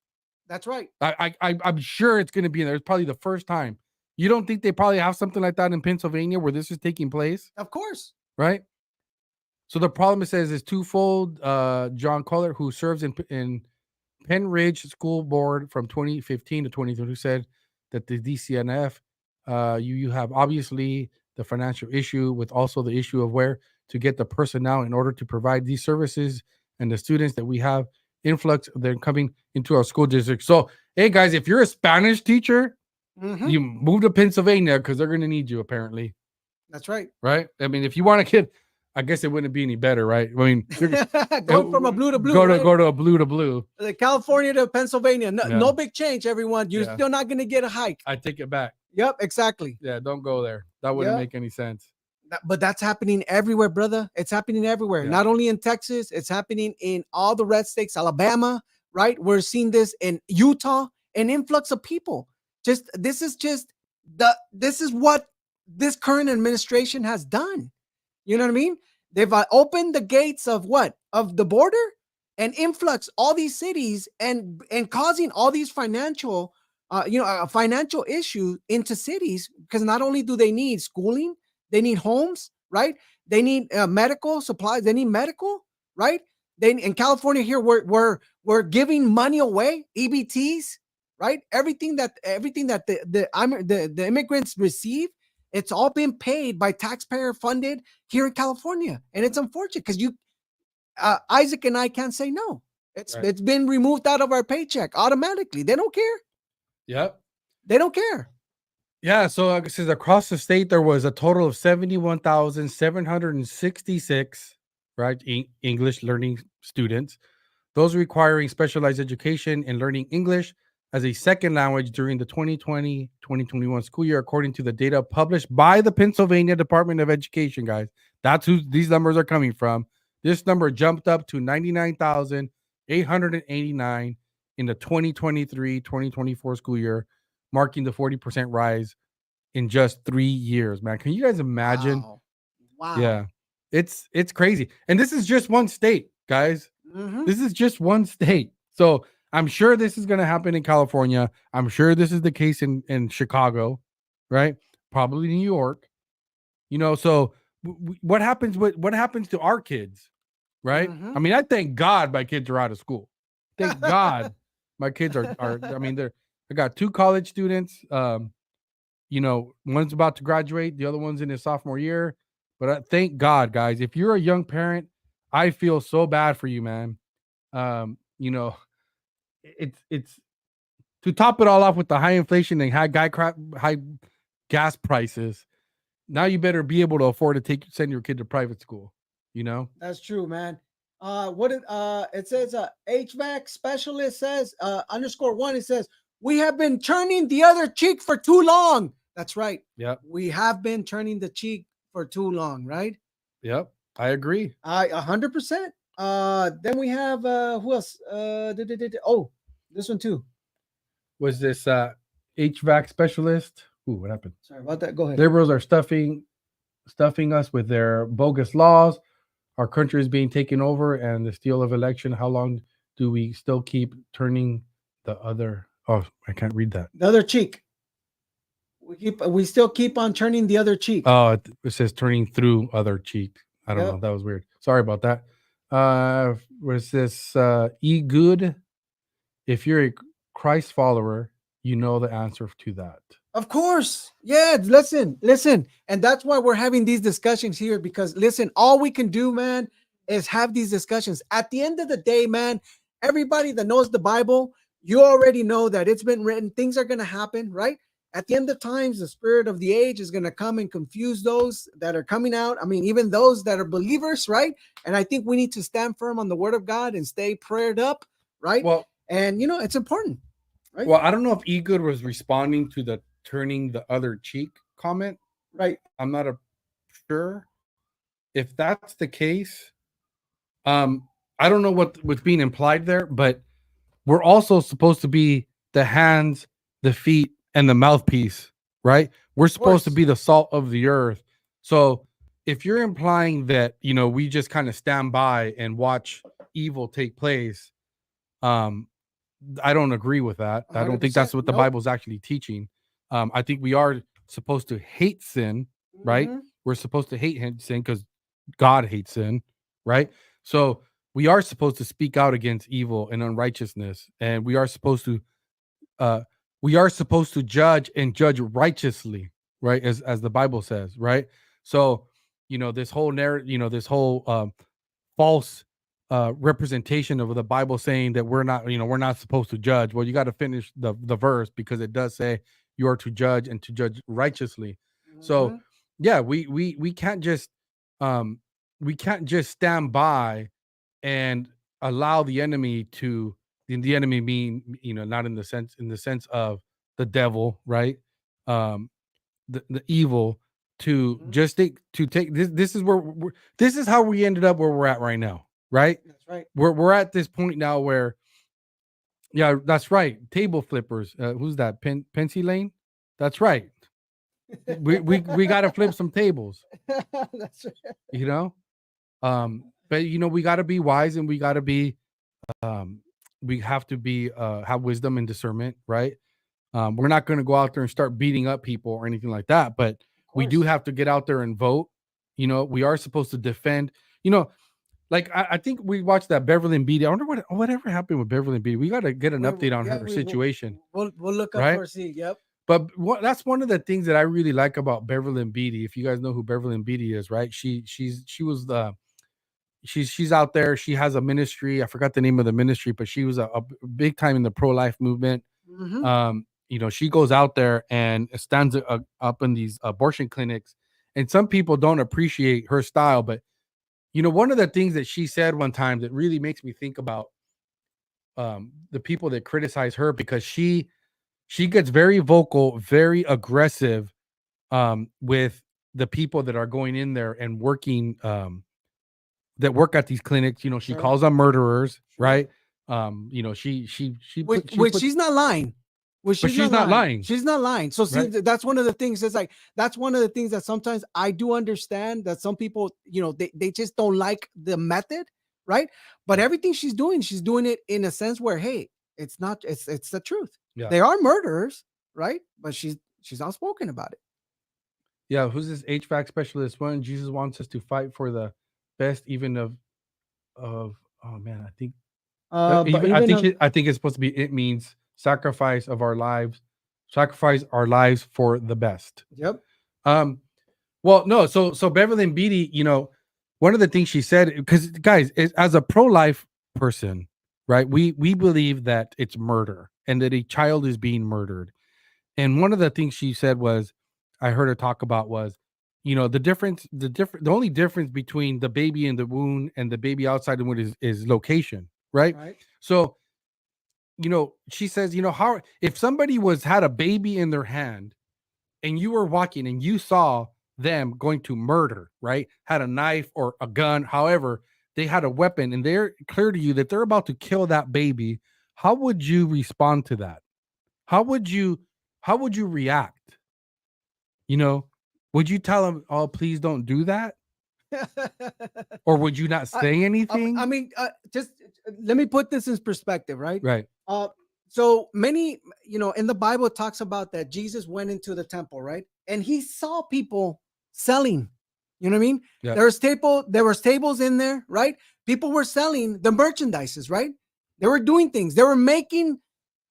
That's right. I'm sure it's going to be in there. It's probably the first time. You don't think they probably have something like that in Pennsylvania where this is taking place? Of course. Right? So the problem, it says, is twofold. John Kohler, who serves in Penn Ridge School Board from 2015 to 2022 said that the DCNF, you have obviously the financial issue with also the issue of where to get the personnel in order to provide these services, and the students that we have influx, they're coming into our school district. So, hey guys, if you're a Spanish teacher, you move to Pennsylvania because they're going to need you apparently. That's right. Right? I mean, if you want a kid, I guess it wouldn't be any better, right? I mean, going from a blue to blue. Go to a blue to blue. California to Pennsylvania. No, Yeah. no big change, everyone. You're still not going to get a hike. I take it back. Yep, exactly. Yeah, don't go there. That wouldn't Yeah. make any sense. But that's happening everywhere, brother. It's happening everywhere. Yeah. Not only in Texas, it's happening in all the red states, Alabama, right? We're seeing this in Utah, an influx of people. This is what this current administration has done. You know what I mean? They've opened the gates of what? Of the border and influx all these cities and causing all these financial financial issue into cities, because not only do they need schooling, they need homes, right? They need medical supplies. They need medical, right? In California here, we're giving money away, EBTs, right? Everything that the immigrants receive, it's all been paid by taxpayer funded here in California, and it's unfortunate because Isaac and I can't say no. It's been removed out of our paycheck automatically. They don't care. Yep. They don't care. Yeah, so like I said, across the state, there was a total of 71,766, right, English learning students, those requiring specialized education and learning English as a second language during the 2020-2021 school year, according to the data published by the Pennsylvania Department of Education, guys. That's who these numbers are coming from. This number jumped up to 99,889 in the 2023-2024 school year, marking the 40% rise in just 3 years, man. Can you guys imagine? Wow. Yeah. It's crazy. And this is just one state, guys. This is just one state. So I'm sure this is going to happen in California. I'm sure this is the case in Chicago, right? Probably New York. You know, so what happens to our kids, right? I mean, I thank God my kids are out of school. Thank God my kids are I mean, I got 2 college students. You know, one's about to graduate, the other one's in his sophomore year. But thank God, guys, if you're a young parent, I feel so bad for you, man. You know, it's to top it all off with the high inflation and high gas prices. Now you better be able to afford to send your kid to private school. You know, that's true, man. It says HVAC specialist says _1. It says we have been turning the other cheek for too long. That's right. Yep. We have been turning the cheek for too long, right? Yep. I agree. 100%. Then we have who else? Oh, this one too. Was this HVAC specialist? Ooh, what happened? Sorry about that. Go ahead. Liberals are stuffing us with their bogus laws. Our country is being taken over, and the steal of election. How long do we still keep turning the other? Oh, I can't read that. The other cheek. We still keep on turning the other cheek. Oh, it says turning through other cheek. I don't know. That was weird. Sorry about that. Was this E good? If you're a Christ follower, you know the answer to that. Of course. Yeah, listen. And that's why we're having these discussions here, because listen, all we can do, man, is have these discussions. At the end of the day, man, everybody that knows the Bible, you already know that it's been written. Things are going to happen, right? At the end of times, the spirit of the age is going to come and confuse those that are coming out. I mean, even those that are believers, right? And I think we need to stand firm on the word of God and stay prayed up, right? Well, and you know, it's important, right? Well, I don't know if Egood was responding to the turning the other cheek comment. Right. I'm not sure. If that's the case, I don't know what's being implied there, but we're also supposed to be the hands, the feet, and the mouthpiece, right? We're supposed to be the salt of the earth. So if you're implying that, you know, we just kind of stand by and watch evil take place, I don't agree with that. I don't think that's what the Bible's actually teaching. I think we are supposed to hate sin, right? We're supposed to hate sin because God hates sin, right? So we are supposed to speak out against evil and unrighteousness, and we are supposed to judge and judge righteously, right? As the Bible says, right? So, this whole narrative, this whole false representation of the Bible saying that we're not supposed to judge. Well, you got to finish the verse, because it does say you are to judge and to judge righteously. So yeah, we can't just stand by and allow the enemy to, the enemy being, not in the sense of the devil, right? The evil, to just take this. This is how we ended up where we're at right now, right? That's right. We're at this point now where, yeah, that's right. Table flippers. Who's that? Pensy Lane? That's right. we got to flip some tables. That's right. But we got to be wise, and we got to be we have to be have wisdom and discernment, right? We're not going to go out there and start beating up people or anything like that, but we do have to get out there and vote. We are supposed to defend, like I think we watched that Beverly and Beatty. I wonder whatever happened with Beverly and Beatty. We got to get an update on her situation. We'll look up right? for see. Yep. But that's one of the things that I really like about Beverly and Beatty. If you guys know who Beverly and Beatty is, right? She's out there. She has a ministry. I forgot the name of the ministry, but she was a big time in the pro-life movement. She goes out there and stands up in these abortion clinics, and some people don't appreciate her style. But one of the things that she said one time that really makes me think about the people that criticize her, because she gets very vocal, very aggressive with the people that are going in there and working, that work at these clinics. She calls them murderers, right? She's not lying. She's not lying. She's not lying. So see, Right. that's one of the things. It's like that's one of the things that sometimes I do understand that some people, they just don't like the method, right? But everything she's doing it in a sense where, hey, it's the truth. Yeah. They are murderers, right? But she's outspoken about it. Yeah, who's this HVAC specialist? When Jesus wants us to fight for the best, even of oh man, I think I think it's supposed to be, it means sacrifice our lives for the best. Yep. Well, no, so Beverly and Beatty, one of the things she said, because guys, as a pro-life person, right, we believe that it's murder and that a child is being murdered. And one of the things she said I heard her talk about was, the only difference between the baby in the womb and the baby outside the womb is location, right? So, she says, how, if somebody had a baby in their hand and you were walking and you saw them going to murder, right? Had a knife or a gun, however, they had a weapon, and they're clear to you that they're about to kill that baby. How would you respond to that? How would you react? Would you tell them, "Oh, please don't do that"? Or would you not say anything? I mean, just let me put this in perspective, right? Right. So many, in the Bible, it talks about that Jesus went into the temple, right? And he saw people selling. You know what I mean? Yeah. There was tables in there, right? People were selling the merchandises, right? They were doing things. They were making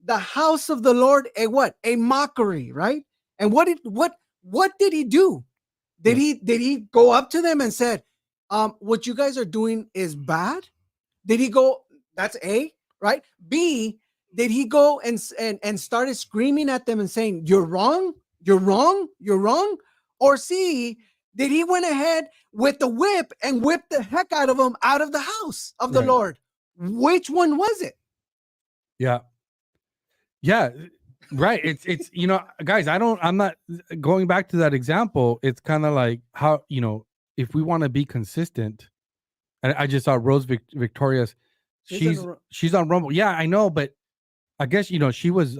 the house of the Lord a mockery, right? And what did he do? Did he go up to them and said, what you guys are doing is bad? Did he go, that's A, right? B, did he go and started screaming at them and saying, you're wrong, you're wrong, you're wrong? Or C, did he went ahead with the whip and whipped the heck out of them out of the house of the Lord? Which one was it? Yeah. Yeah. Right. It's guys, I'm not going back to that example. It's kind of like how, if we want to be consistent, and I just saw Rose Victorious, she's on Rumble. Yeah, I know, but I guess, she was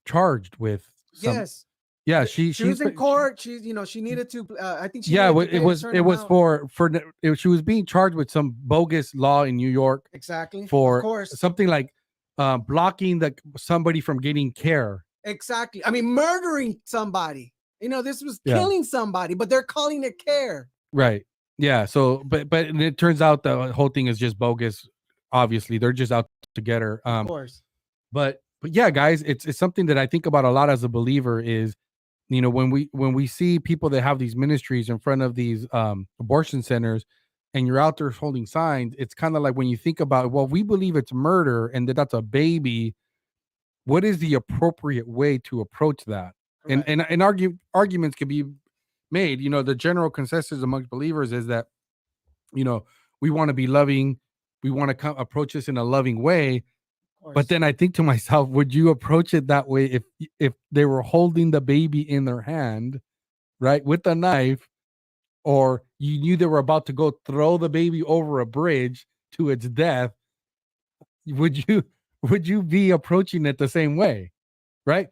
charged with Yes. Yeah, she was in court. She needed to. I think she. Yeah, needed to it was she was being charged with some bogus law in New York. Exactly. For of course. something like blocking somebody from getting care. Exactly. I mean, murdering somebody. This was killing somebody, but they're calling it care. Right. Yeah. So, but it turns out the whole thing is just bogus. Obviously, they're just out to get her. Of course. But yeah, guys, it's something that I think about a lot as a believer. Is, you know, when we see people that have these ministries in front of these abortion centers, and you're out there holding signs, it's kind of like when you think about, well, we believe it's murder and that's a baby. What is the appropriate way to approach that? And arguments can be made. You know, the general consensus amongst believers is that, you know, we want to be loving, we want to approach this in a loving way. But then I think to myself, would you approach it that way if they were holding the baby in their hand, right, with a knife, or you knew they were about to go throw the baby over a bridge to its death? Would you be approaching it the same way, right?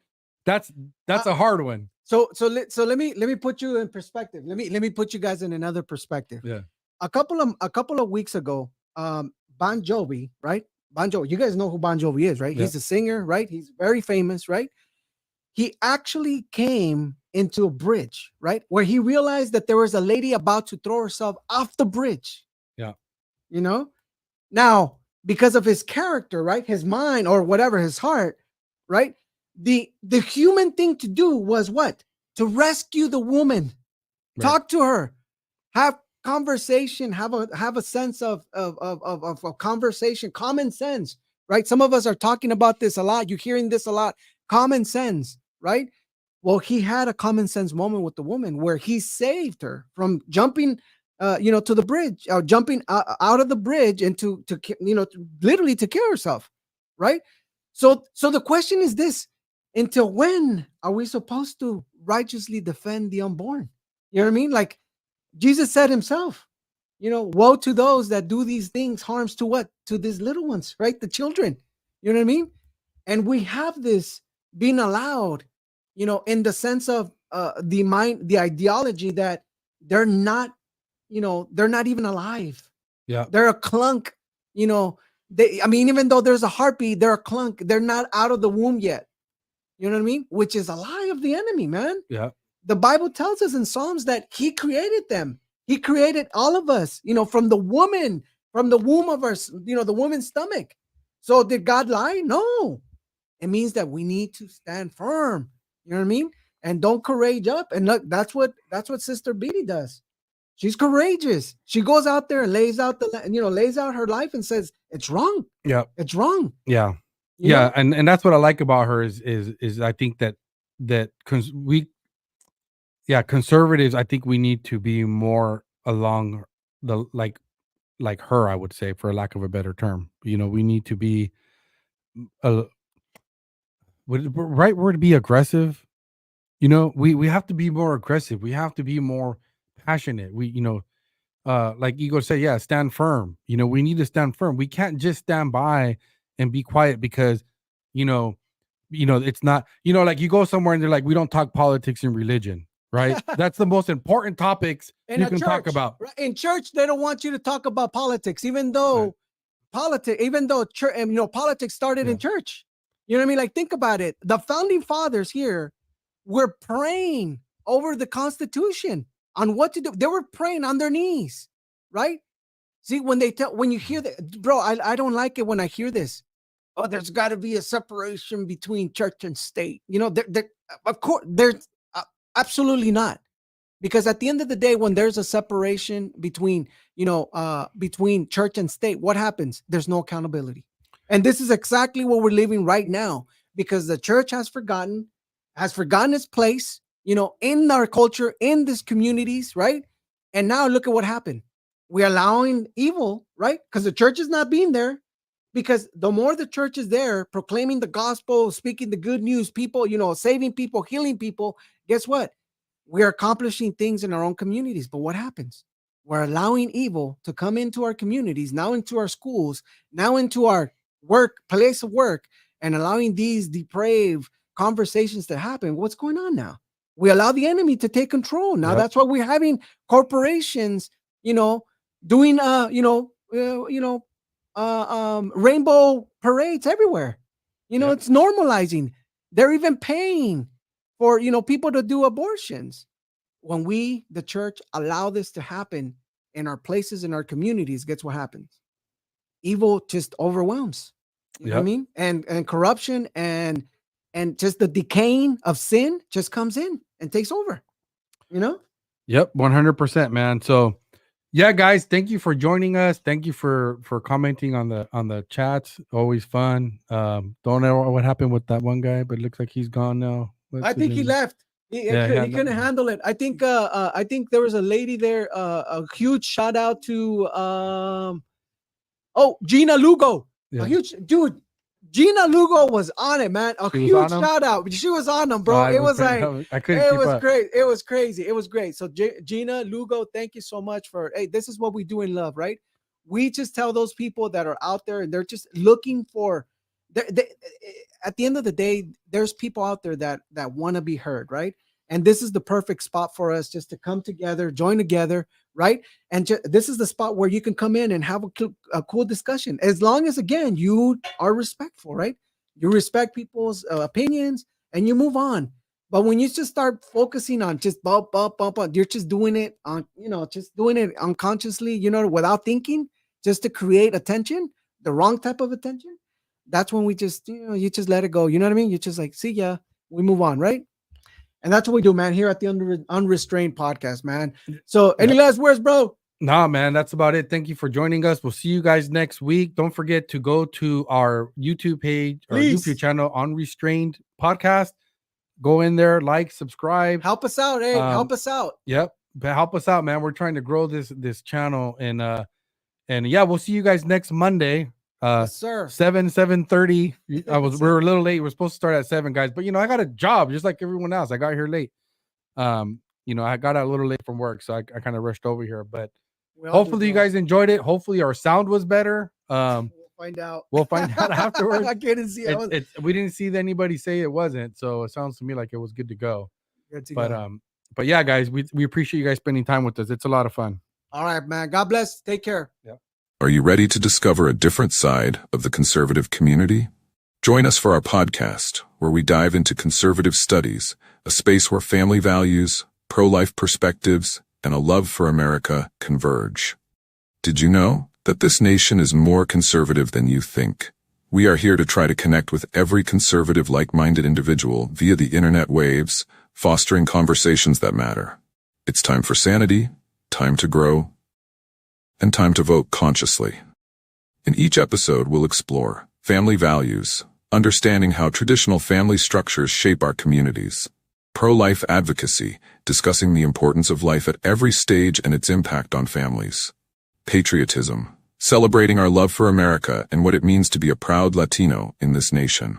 That's a hard one. So let me put you in perspective. Let me put you guys in another perspective. Yeah. A couple of weeks ago, Bon Jovi, right? Bon Jovi, you guys know who Bon Jovi is, right? Yeah. He's a singer, right? He's very famous, right? He actually came into a bridge, right? Where he realized that there was a lady about to throw herself off the bridge. Yeah. You know? Now, because of his character, right? His mind or whatever, his heart, right? The human thing to do was what? To rescue the woman. Right. Talk to her. Have conversation, have a sense of conversation, common sense, right? Some of us are talking about this a lot. You're hearing this a lot. Common sense, right? Well, he had a common sense moment with the woman where he saved her from jumping, to the bridge, or jumping out of the bridge and to literally to kill herself, right? So the question is this: until when are we supposed to righteously defend the unborn? You know what I mean? Like Jesus said himself, woe to those that do these things, harms to what? To these little ones, right? The children. You know what I mean? And we have this being allowed, in the sense of the ideology that they're not even alive. Yeah. They're a clunk, even though there's a heartbeat, they're a clunk. They're not out of the womb yet. You know what I mean? Which is a lie of the enemy, man. Yeah. The Bible tells us in Psalms that he created them. He created all of us, from the woman, from the womb of our, the woman's stomach. So did God lie? No. It means that we need to stand firm. You know what I mean? And don't courage up. And look, that's what Sister Beatty does. She's courageous. She goes out there and lays out her life and says, it's wrong. Yeah. It's wrong. Yeah. You Yeah. know? And that's what I like about her is I think that conservatives, I think we need to be more along the like her, I would say, for lack of a better term. We need to be would the right word be aggressive? We have to be more aggressive. We have to be more passionate. Like Igor said, yeah, stand firm. We need to stand firm. We can't just stand by and be quiet because, it's not, like you go somewhere and they're like, we don't talk politics and religion, right? That's the most important topics you can talk about. Right? In church, they don't want you to talk about politics, even though politics started in church. You know what I mean? Like, think about it. The founding fathers here were praying over the Constitution on what to do. They were praying on their knees, right? See, when you hear that, bro, I don't like it when I hear this. Oh, there's got to be a separation between church and state. Of course, there's absolutely not. Because at the end of the day, when there's a separation between church and state, what happens? There's no accountability. And this is exactly what we're living right now, because the church has forgotten its place, in our culture, in these communities, right? And now look at what happened. We're allowing evil, right? Because the church is not being there. Because the more the church is there, proclaiming the gospel, speaking the good news, people, saving people, healing people, guess what? We're accomplishing things in our own communities. But what happens? We're allowing evil to come into our communities, now into our schools, now into our place of work, and allowing these depraved conversations to happen. What's going on now? We allow the enemy to take control. Now that's why we're having corporations, doing rainbow parades everywhere. It's normalizing. They're even paying for people to do abortions. When we, the church, allow this to happen, in our places, in our communities, guess what happens? Evil just overwhelms. You know what I mean? And corruption and just the decaying of sin just comes in and takes over. You know? Yep, 100%, man. So yeah, guys, thank you for joining us. Thank you for commenting on the chats. Always fun. Don't know what happened with that one guy, but it looks like he's gone now. I think he left. He couldn't handle it. I think there was a lady there. A huge shout out to Gina Lugo. A huge dude. Gina Lugo was on it, man. A huge shout out. She was on them, bro. It was like I couldn't keep up. Great. It was crazy. It was great. So Gina Lugo, thank you so much for. Hey, this is what we do in love, right? We just tell those people that are out there and they're just looking for. At the end of the day, there's people out there that want to be heard, right? And this is the perfect spot for us just to come together, join together, right? And this is the spot where you can come in and have a cool discussion. As long as, again, you are respectful, right? You respect people's opinions and you move on. But when you just start focusing on just bump, you're just doing it on, just doing it unconsciously, without thinking, just to create attention, the wrong type of attention. That's when we just, you just let it go. You know what I mean? You just like, see ya, we move on, right? And that's what we do, man, here at the Unrestrained Podcast, man. So any last words, bro? Nah, man, that's about it. Thank you for joining us. We'll see you guys next week. Don't forget to go to our YouTube page, our YouTube channel, Unrestrained Podcast. Go in there, like, subscribe. Help us out, hey. Help us out. Yep. Help us out, man. We're trying to grow this channel. And yeah, we'll see you guys next Monday. Yes, sir. 7:30. We're a little late. We're supposed to start at 7, guys. But I got a job just like everyone else. I got here late. I got out a little late from work, so I kind of rushed over here. But hopefully you guys enjoyed it. Hopefully our sound was better. We'll find out. We'll find out afterwards. I couldn't see it. We didn't see anybody say it wasn't, so it sounds to me like it was good to go. But yeah, guys, we appreciate you guys spending time with us. It's a lot of fun. All right, man. God bless. Take care. Yeah. Are you ready to discover a different side of the conservative community? Join us for our podcast, where we dive into conservative studies, a space where family values, pro-life perspectives, and a love for America converge. Did you know that this nation is more conservative than you think? We are here to try to connect with every conservative like-minded individual via the internet waves, fostering conversations that matter. It's time for sanity, time to grow, and time to vote consciously. In each episode, we'll explore family values, understanding how traditional family structures shape our communities, pro-life advocacy, discussing the importance of life at every stage and its impact on families, patriotism, celebrating our love for America and what it means to be a proud Latino in this nation.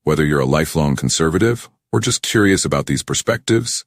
Whether you're a lifelong conservative or just curious about these perspectives,